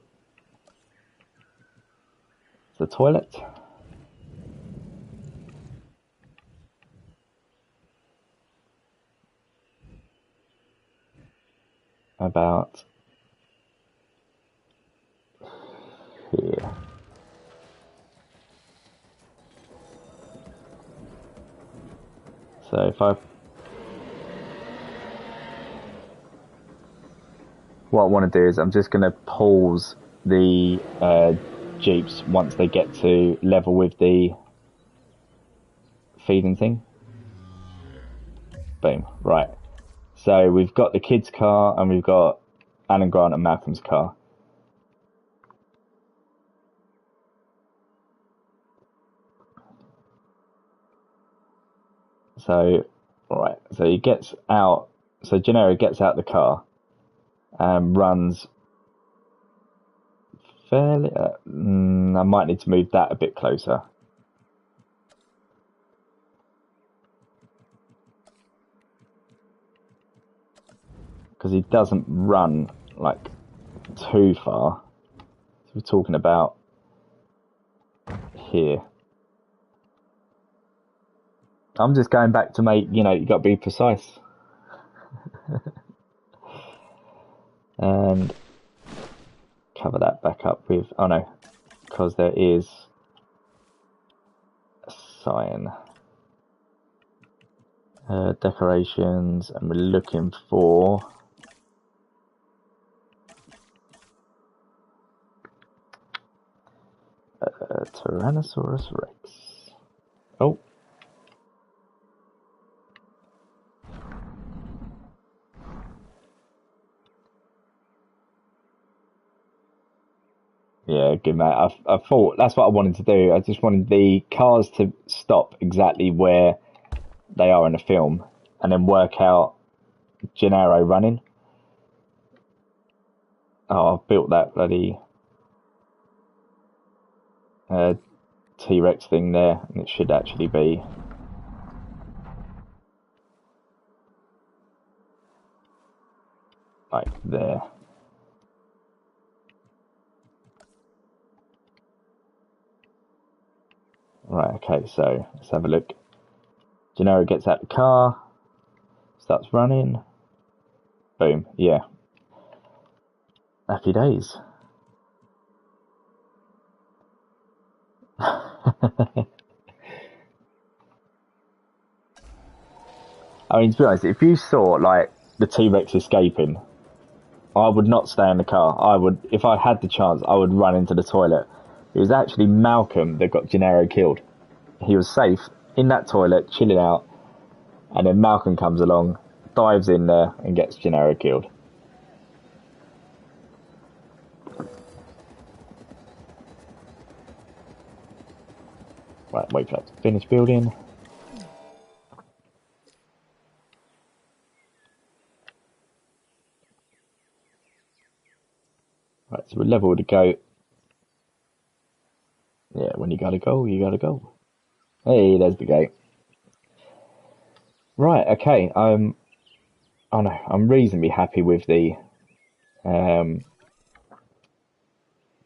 the toilet. About here. So if what I want to do is I'm just going to pause the Jeeps once they get to level with the feeding thing. Boom. Right. So we've got the kids' car and we've got Alan Grant and Malcolm's car. So, right. So he gets out. So Gennaro gets out the car and runs fairly. I might need to move that a bit closer. Because he doesn't run like too far. So we're talking about here. I'm just going back to make, you got to be precise. And cover that back up with, oh no, because there is a sign. Decorations, and we're looking for Tyrannosaurus Rex. Oh. Yeah, good mate. I thought that's what I wanted to do. I just wanted the cars to stop exactly where they are in the film and then work out Gennaro running. Oh, I've built that bloody T-Rex thing there, and it should actually be like there. Right, okay, so let's have a look. Gennaro gets out the car, starts running. Boom, yeah. Happy days. I mean, to be honest, if you saw like the T-Rex escaping, I would not stay in the car. I would, if I had the chance, I would run into the toilet. It was actually Malcolm that got Gennaro killed. He was safe in that toilet, chilling out, and then Malcolm comes along, dives in there, and gets Gennaro killed. Right, wait for that to finish building. Right, so we're level to go. Yeah, when you gotta go, you gotta go. Hey, there's the gate. Right, okay. Oh no, I'm reasonably happy with the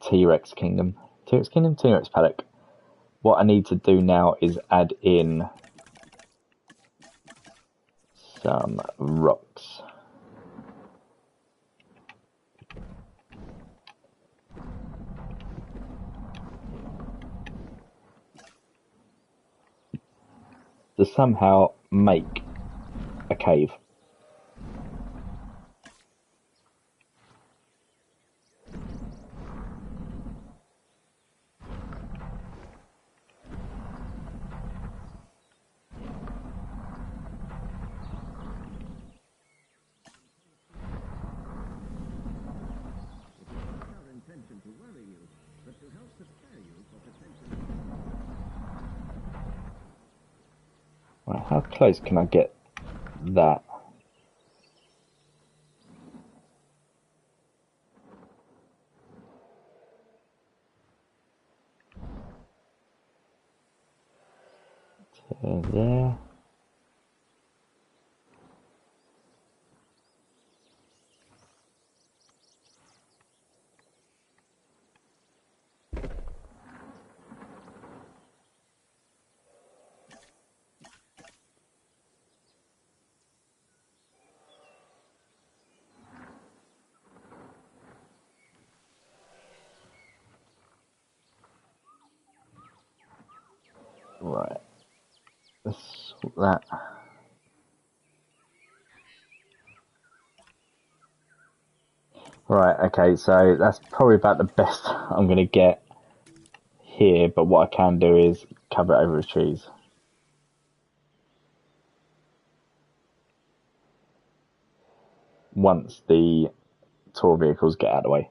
T-Rex Kingdom. T-Rex Kingdom? T-Rex Paddock. What I need to do now is add in some rocks. To somehow make a cave. Right, how close can I get that? To there. Right, let's sort that. Right, okay, so that's probably about the best I'm going to get here, but what I can do is cover it over with trees. Once the tour vehicles get out of the way.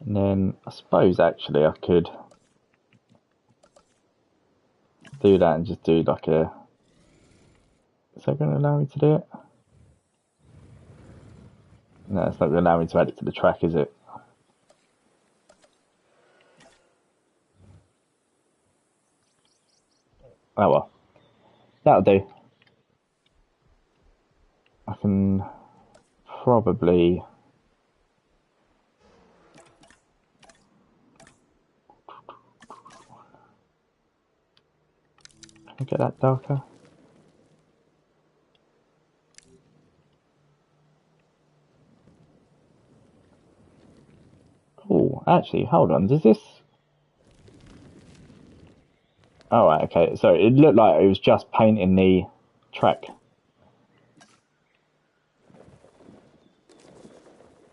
And then I suppose actually I could do that and just do like a... Is that going to allow me to do it? No, it's not going to allow me to add it to the track, is it? Oh well. That'll do. I can probably... Can I get that darker? Oh, actually, hold on. Does this... Oh, right, okay. So it looked like it was just painting the track.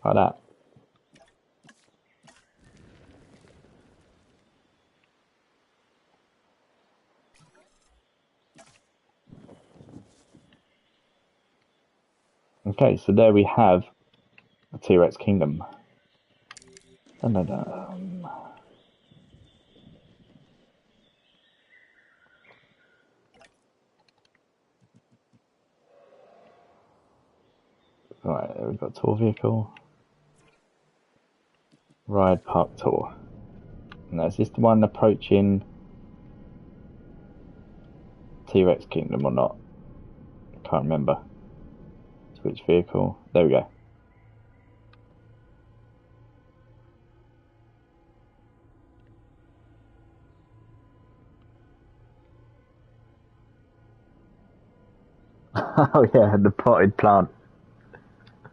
Like that. Okay, so there we have a T-Rex Kingdom. Dun, dun, dun. Right, there we've got tour vehicle. Ride park tour. Now, is this the one approaching T-Rex Kingdom or not? I can't remember. Switch vehicle. There we go. Oh yeah, the potted plant.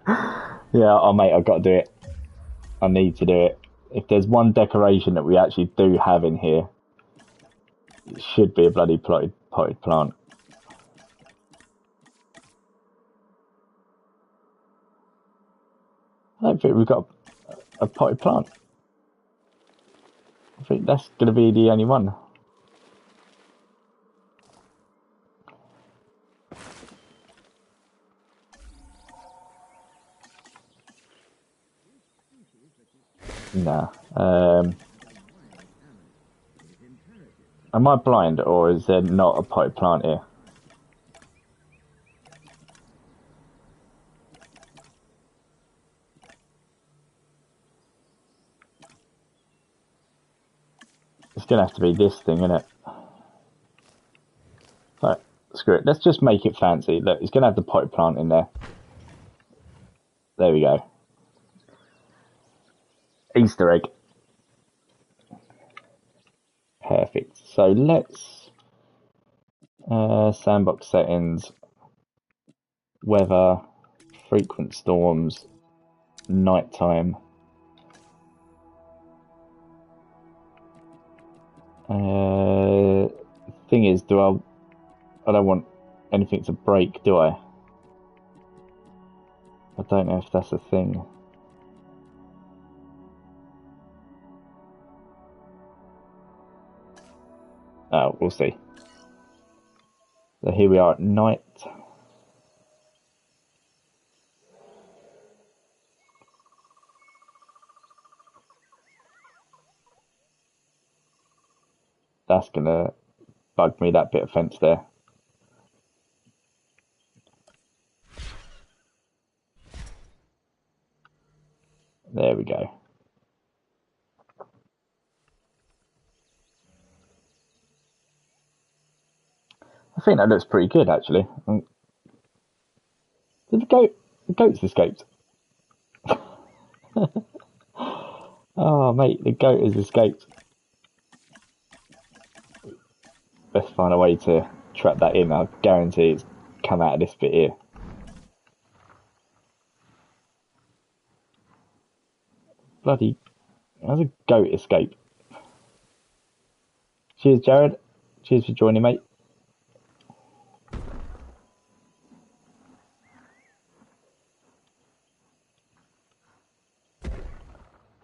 Yeah, oh mate, I've got to do it. I need to do it. If there's one decoration that we actually do have in here, it should be a bloody potted plant. I don't think we've got a potted plant. I think that's going to be the only one. Nah. Am I blind or is there not a potted plant here? It's going to have to be this thing, isn't it? Right, screw it. Let's just make it fancy. Look, it's going to have the potted plant in there. There we go. Easter egg. Perfect. So let's sandbox settings, weather, frequent storms, nighttime. Thing is, I don't want anything to break, do I? I don't know if that's a thing. Oh, we'll see. So here we are at night. That's gonna bug me, that bit of fence there. There we go. I think that looks pretty good, actually. Did the goats escaped? Oh, mate, the goat has escaped. Best find a way to trap that in. I guarantee it's come out of this bit here. Bloody, how's a goat escape? Cheers, Jared. Cheers for joining, mate.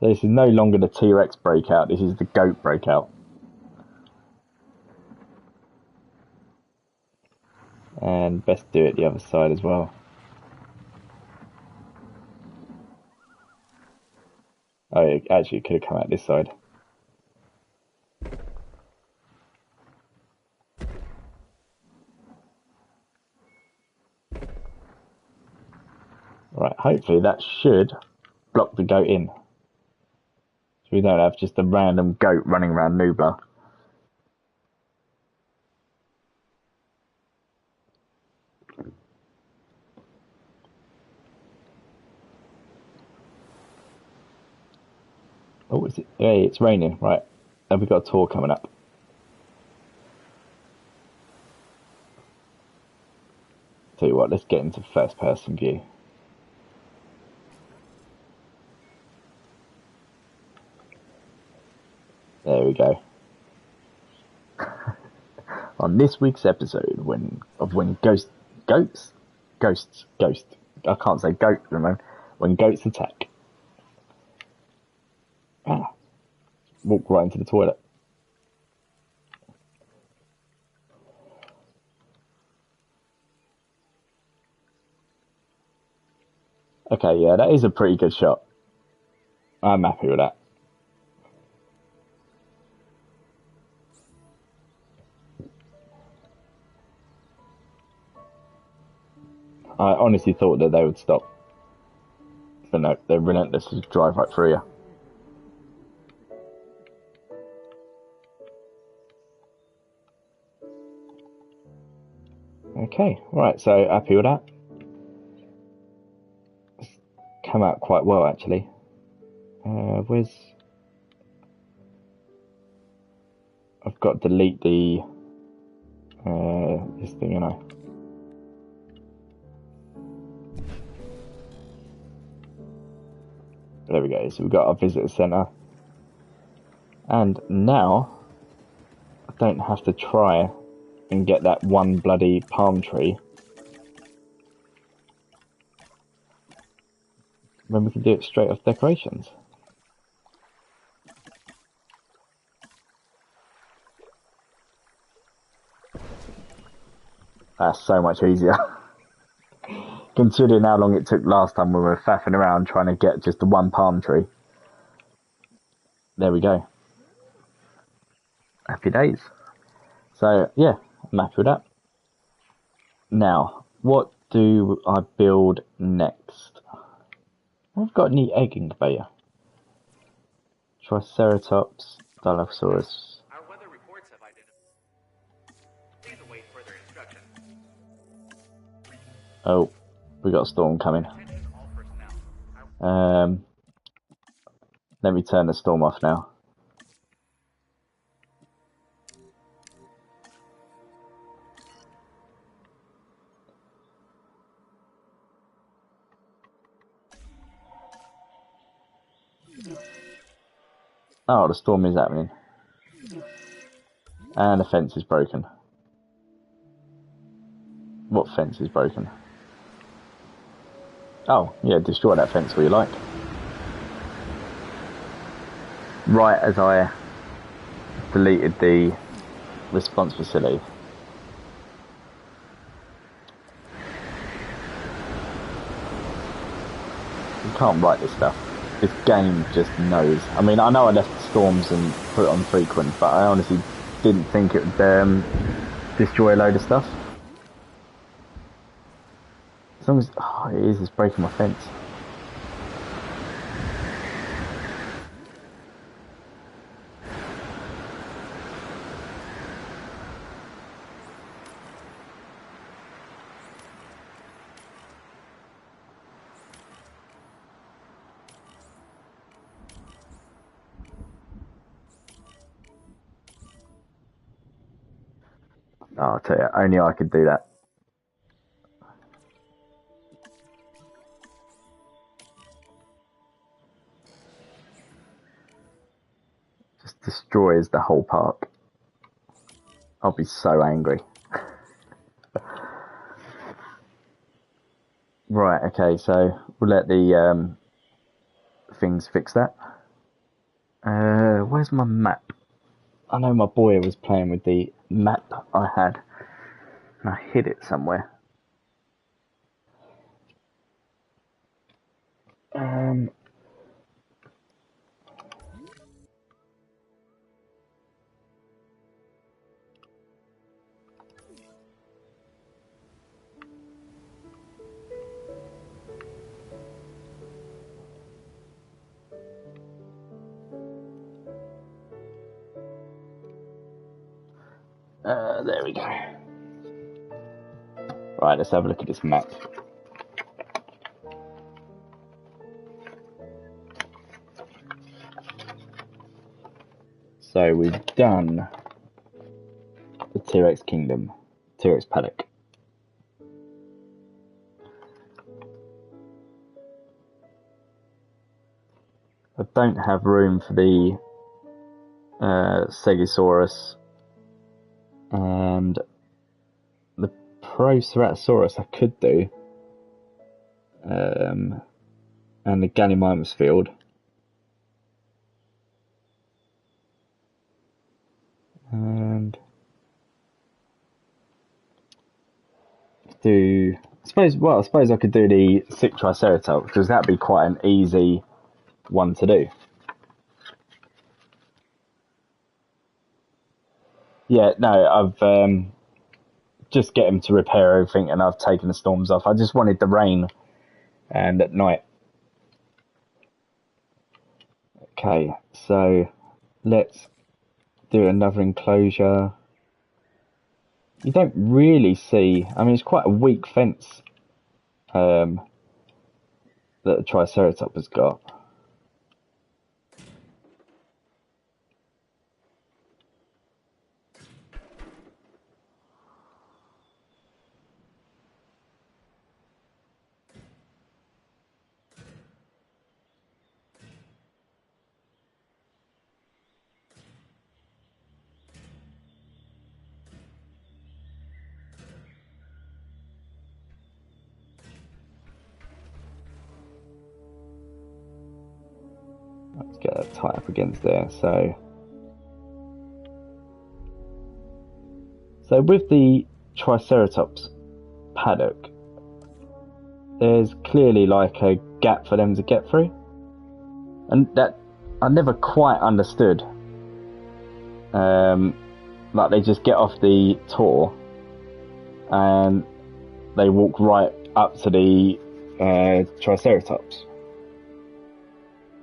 This is no longer the T-Rex breakout, this is the goat breakout. And best do it the other side as well. Oh, it actually could have come out this side. Right, hopefully that should block the goat in. So we don't have just a random goat running around Nubla. Oh, is it? Hey, it's raining. Right, and we've got a tour coming up. Tell you what, let's get into first person view. There we go. On this week's episode, when ghosts, I can't say goat at the moment. When goats attack. Ah, walk right into the toilet. Okay, yeah, that is a pretty good shot. I'm happy with that. I honestly thought that they would stop. But no, they're relentless to drive right through you. Okay, right, so happy with that. It's come out quite well, actually. Where's... I've got to delete the... this thing, you know. There we go, so we've got our visitor centre. And now, I don't have to try and get that one bloody palm tree. When we can do it straight off decorations. That's so much easier. Considering how long it took last time we were faffing around trying to get just the one palm tree. There we go. Happy days. So, yeah, I'm happy with that. Now, what do I build next? I've got any egg incubator. Triceratops, Dilophosaurus. Our weather reports have identified. Please await further instructions. Oh, we got a storm coming. Let me turn the storm off now. Oh, the storm is happening. And the fence is broken. What fence is broken? Oh, yeah, destroy that fence where you like. Right as I deleted the response facility. You can't write this stuff. This game just knows. I mean, I know I left storms and put it on frequent, but I honestly didn't think it would destroy a load of stuff. As long as... Oh, it is, it's breaking my fence. Oh, I'll tell you, only I could do that. Just destroys the whole park. I'll be so angry. Right, okay, so we'll let the things fix that. Where's my map? I know my boy was playing with the map I had. And I hid it somewhere. There we go. Right, let's have a look at this map. So we've done the T-Rex Kingdom, T-Rex Paddock. I don't have room for the Stegosaurus and the Proceratosaurus I could do, and the Gallimimus field. And do I suppose I could do the sick Triceratops, because that'd be quite an easy one to do. Yeah, no, I've just get him to repair everything, and I've taken the storms off. I just wanted the rain and at night. Okay, so let's do another enclosure. You don't really see, I mean, it's quite a weak fence that the Triceratops has got. Let's get that tight up against there. So with the Triceratops paddock, there's clearly like a gap for them to get through, and that I never quite understood. Like they just get off the tour and they walk right up to the Triceratops.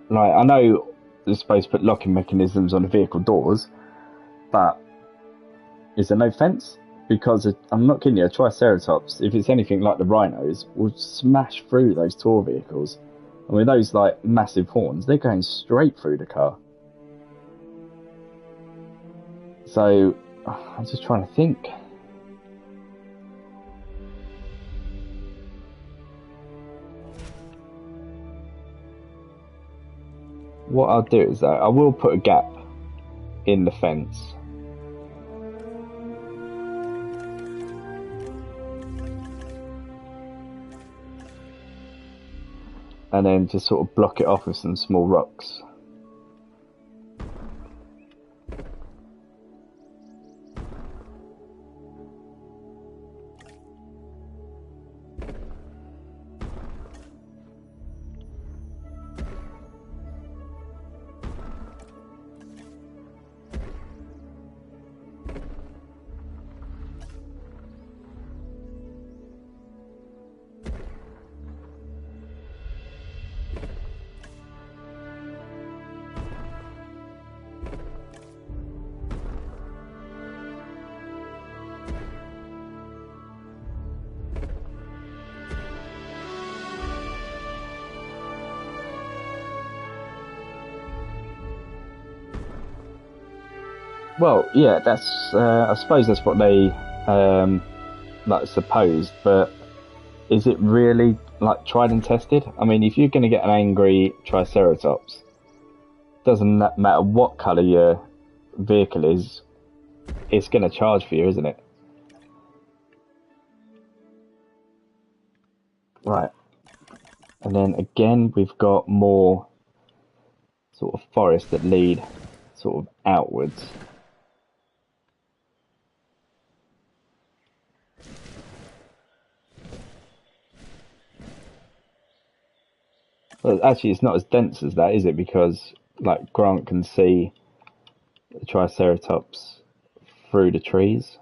Like, I know they're supposed to put locking mechanisms on the vehicle doors, but is there no fence? Because I'm not kidding you, a Triceratops, if it's anything like the rhinos, will smash through those tour vehicles. And with those like massive horns, they're going straight through the car. So I'm just trying to think. What I'll do is I will put a gap in the fence. And then just sort of block it off with some small rocks. Well, yeah, that's. I suppose that's what they like supposed, but is it really like tried and tested? I mean, if you're going to get an angry Triceratops, doesn't matter what colour your vehicle is, it's going to charge for you, isn't it? Right. And then again, we've got more sort of forests that lead sort of outwards. Well, actually, it's not as dense as that, is it? Because like Grant can see the Triceratops through the trees.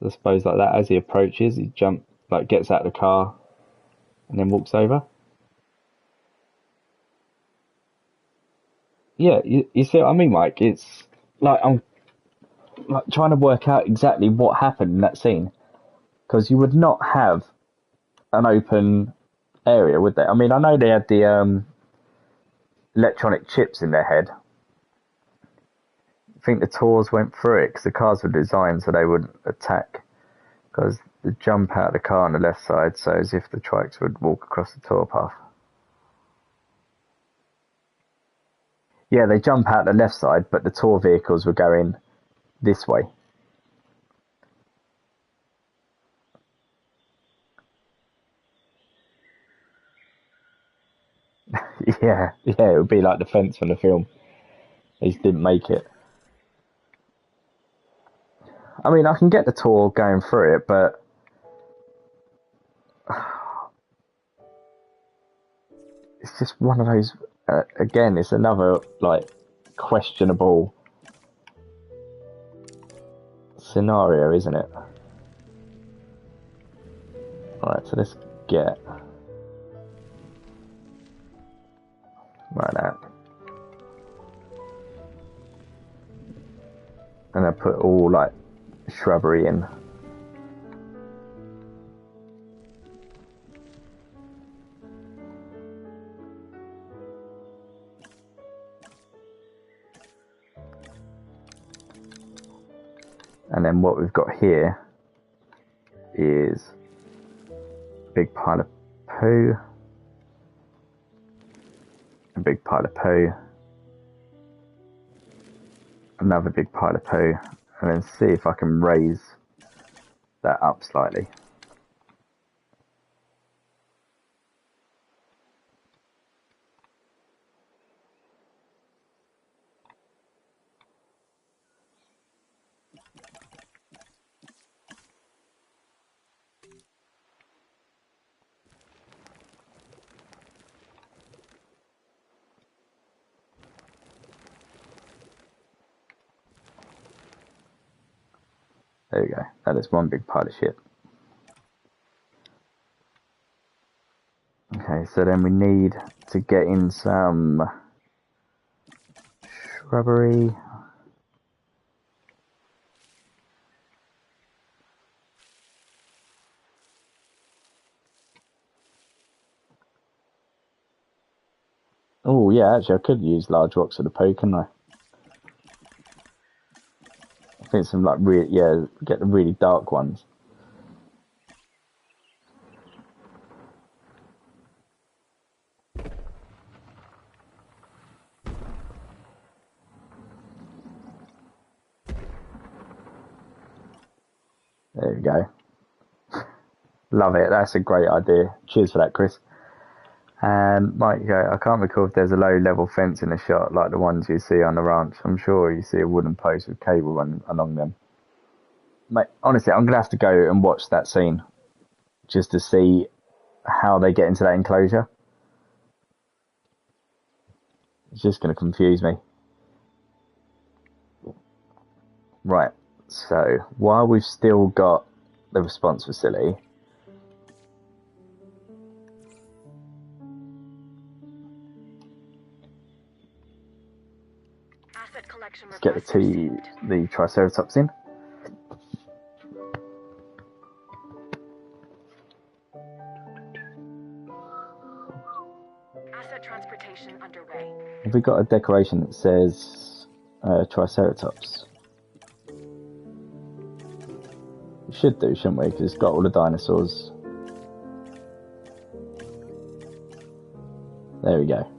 I suppose like that as he approaches, he gets out of the car and then walks over. Yeah, you see what I mean, Mike? It's like I'm like trying to work out exactly what happened in that scene because you would not have an open area, would they? I mean, I know they had the electronic chips in their head. I think the tours went through it because the cars were designed so they wouldn't attack. Because they jump out of the car on the left side, so as if the trikes would walk across the tour path. Yeah, they jump out the left side, but the tour vehicles were going this way. Yeah, it would be like the fence from the film. They just didn't make it. I mean, I can get the tour going through it, but it's just one of those. Again, it's another like questionable scenario, isn't it? Right, so let's get like that, and I put all like shrubbery in. And then what we've got here is a big pile of poo, a big pile of poo, another big pile of poo, and then see if I can raise that up slightly. There we go. That is one big pile of shit. Okay, so then we need to get in some shrubbery. Oh yeah, actually I could use large rocks for the poo, couldn't I? I think some like get the really dark ones. There we go. Love it. That's a great idea. Cheers for that, Chris. And Mike, I can't recall if there's a low level fence in the shot like the ones you see on the ranch. I'm sure you see a wooden post with cable running along them. Mate, honestly, I'm gonna have to go and watch that scene just to see how they get into that enclosure. It's just gonna confuse me. Right. So while we've still got the response facility, let's get the Triceratops in. Asset Transportation underway. Have we got a decoration that says Triceratops? We should do, shouldn't we? Because it's got all the dinosaurs. There we go.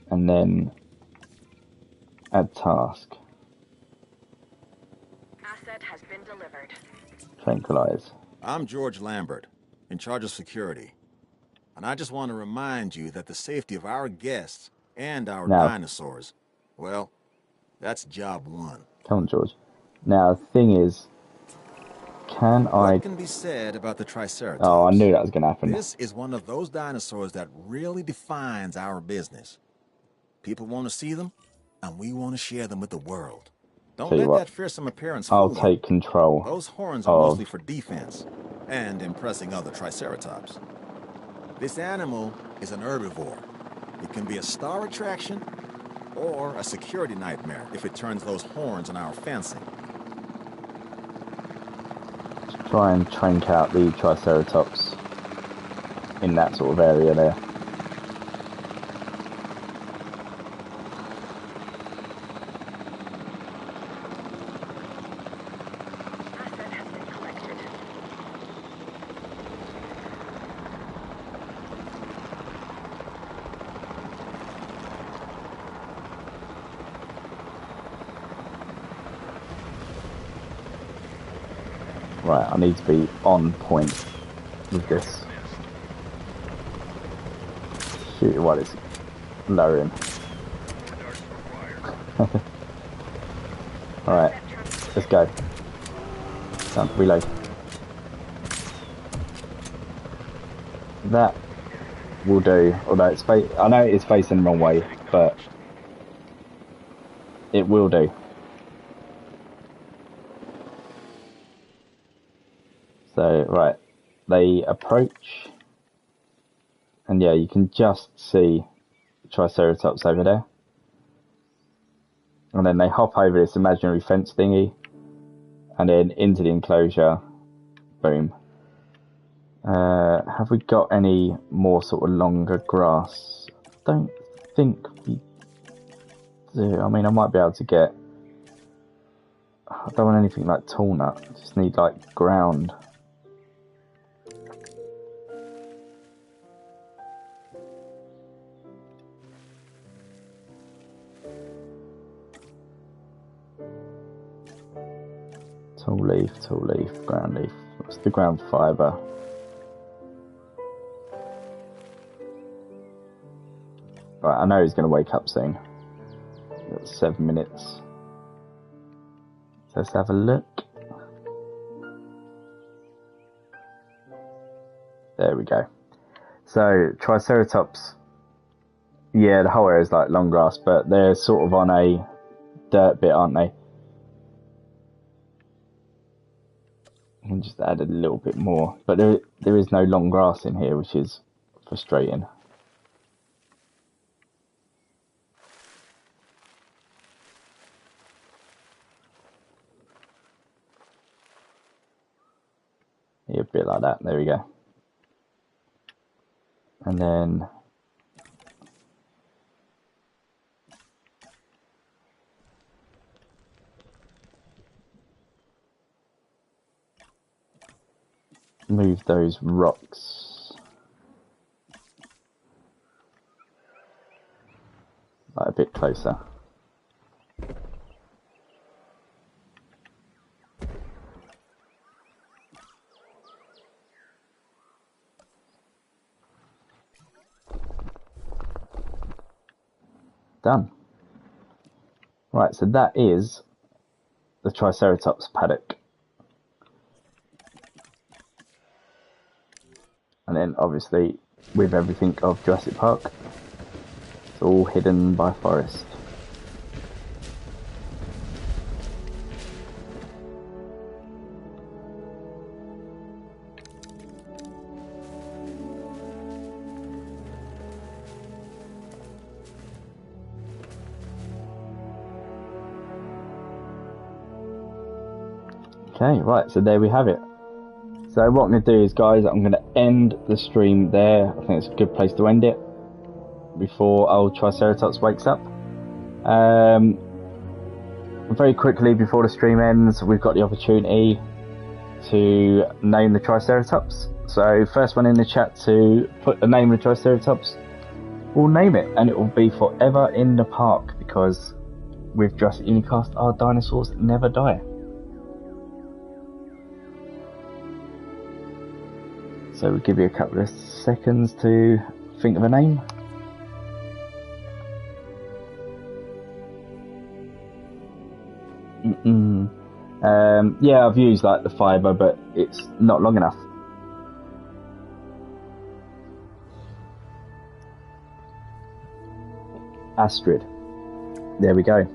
And then add task. Asset has been delivered. Tranquilize. I'm George Lambert, in charge of security. And I just want to remind you that the safety of our guests and our Now, dinosaurs, well, that's job one. come on, George. Now, the thing is, can I... What can be said about the Triceratops? Oh, I knew that was going to happen. This is one of those dinosaurs that really defines our business. People want to see them, and we want to share them with the world. Don't Tell you let what, that fearsome appearance I'll fool take you. control Those horns are of... mostly for defense and impressing other Triceratops. This animal is an herbivore. It can be a star attraction or a security nightmare if it turns those horns on our fencing. Try and trank out the Triceratops in that sort of area there. Asset has been collected. Right, I need to be on point with this. Shoot it while it's lowering. Alright, let's go. Done, reload. That will do, although it's I know it's facing the wrong way, but it will do. So, right, they approach, and yeah, you can just see the Triceratops over there. And then they hop over this imaginary fence thingy, and then into the enclosure. Boom. Have we got any more sort of longer grass? Don't think we do. I mean, I might be able to get... I don't want anything like tall nut. I just need like ground. Tall leaf, ground leaf. What's the ground fibre? Right, I know he's going to wake up soon. We've got 7 minutes. So let's have a look. There we go. So, Triceratops, yeah, the whole area is like long grass, but they're sort of on a dirt bit, aren't they? I can just add a little bit more, but there is no long grass in here, which is frustrating. Yeah, a bit like that. There we go. And then move those rocks like a bit closer. Done. Right, so that is the Triceratops paddock. And then obviously with everything of Jurassic Park, it's all hidden by forest. Okay, right, so there we have it. So what I'm going to do is, guys, I'm going to end the stream there. I think it's a good place to end it before old Triceratops wakes up. Very quickly before the stream ends, we've got the opportunity to name the Triceratops. So first one in the chat to put the name of the Triceratops, we'll name it, and it will be forever in the park, because with Jurassic Unicast, our dinosaurs never die. So we'll give you a couple of seconds to think of a name. Yeah, I've used like the fibre, but it's not long enough. Astrid. There we go.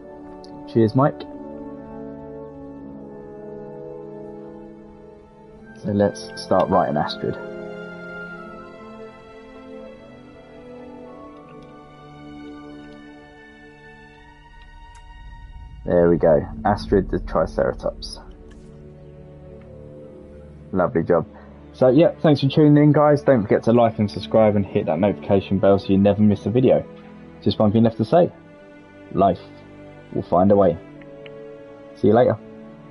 Cheers, Mike. So let's start writing Astrid. There we go. Astrid the Triceratops. Lovely job. So yeah, thanks for tuning in, guys. Don't forget to like and subscribe and hit that notification bell so you never miss a video. Just one thing left to say. Life will find a way. See you later.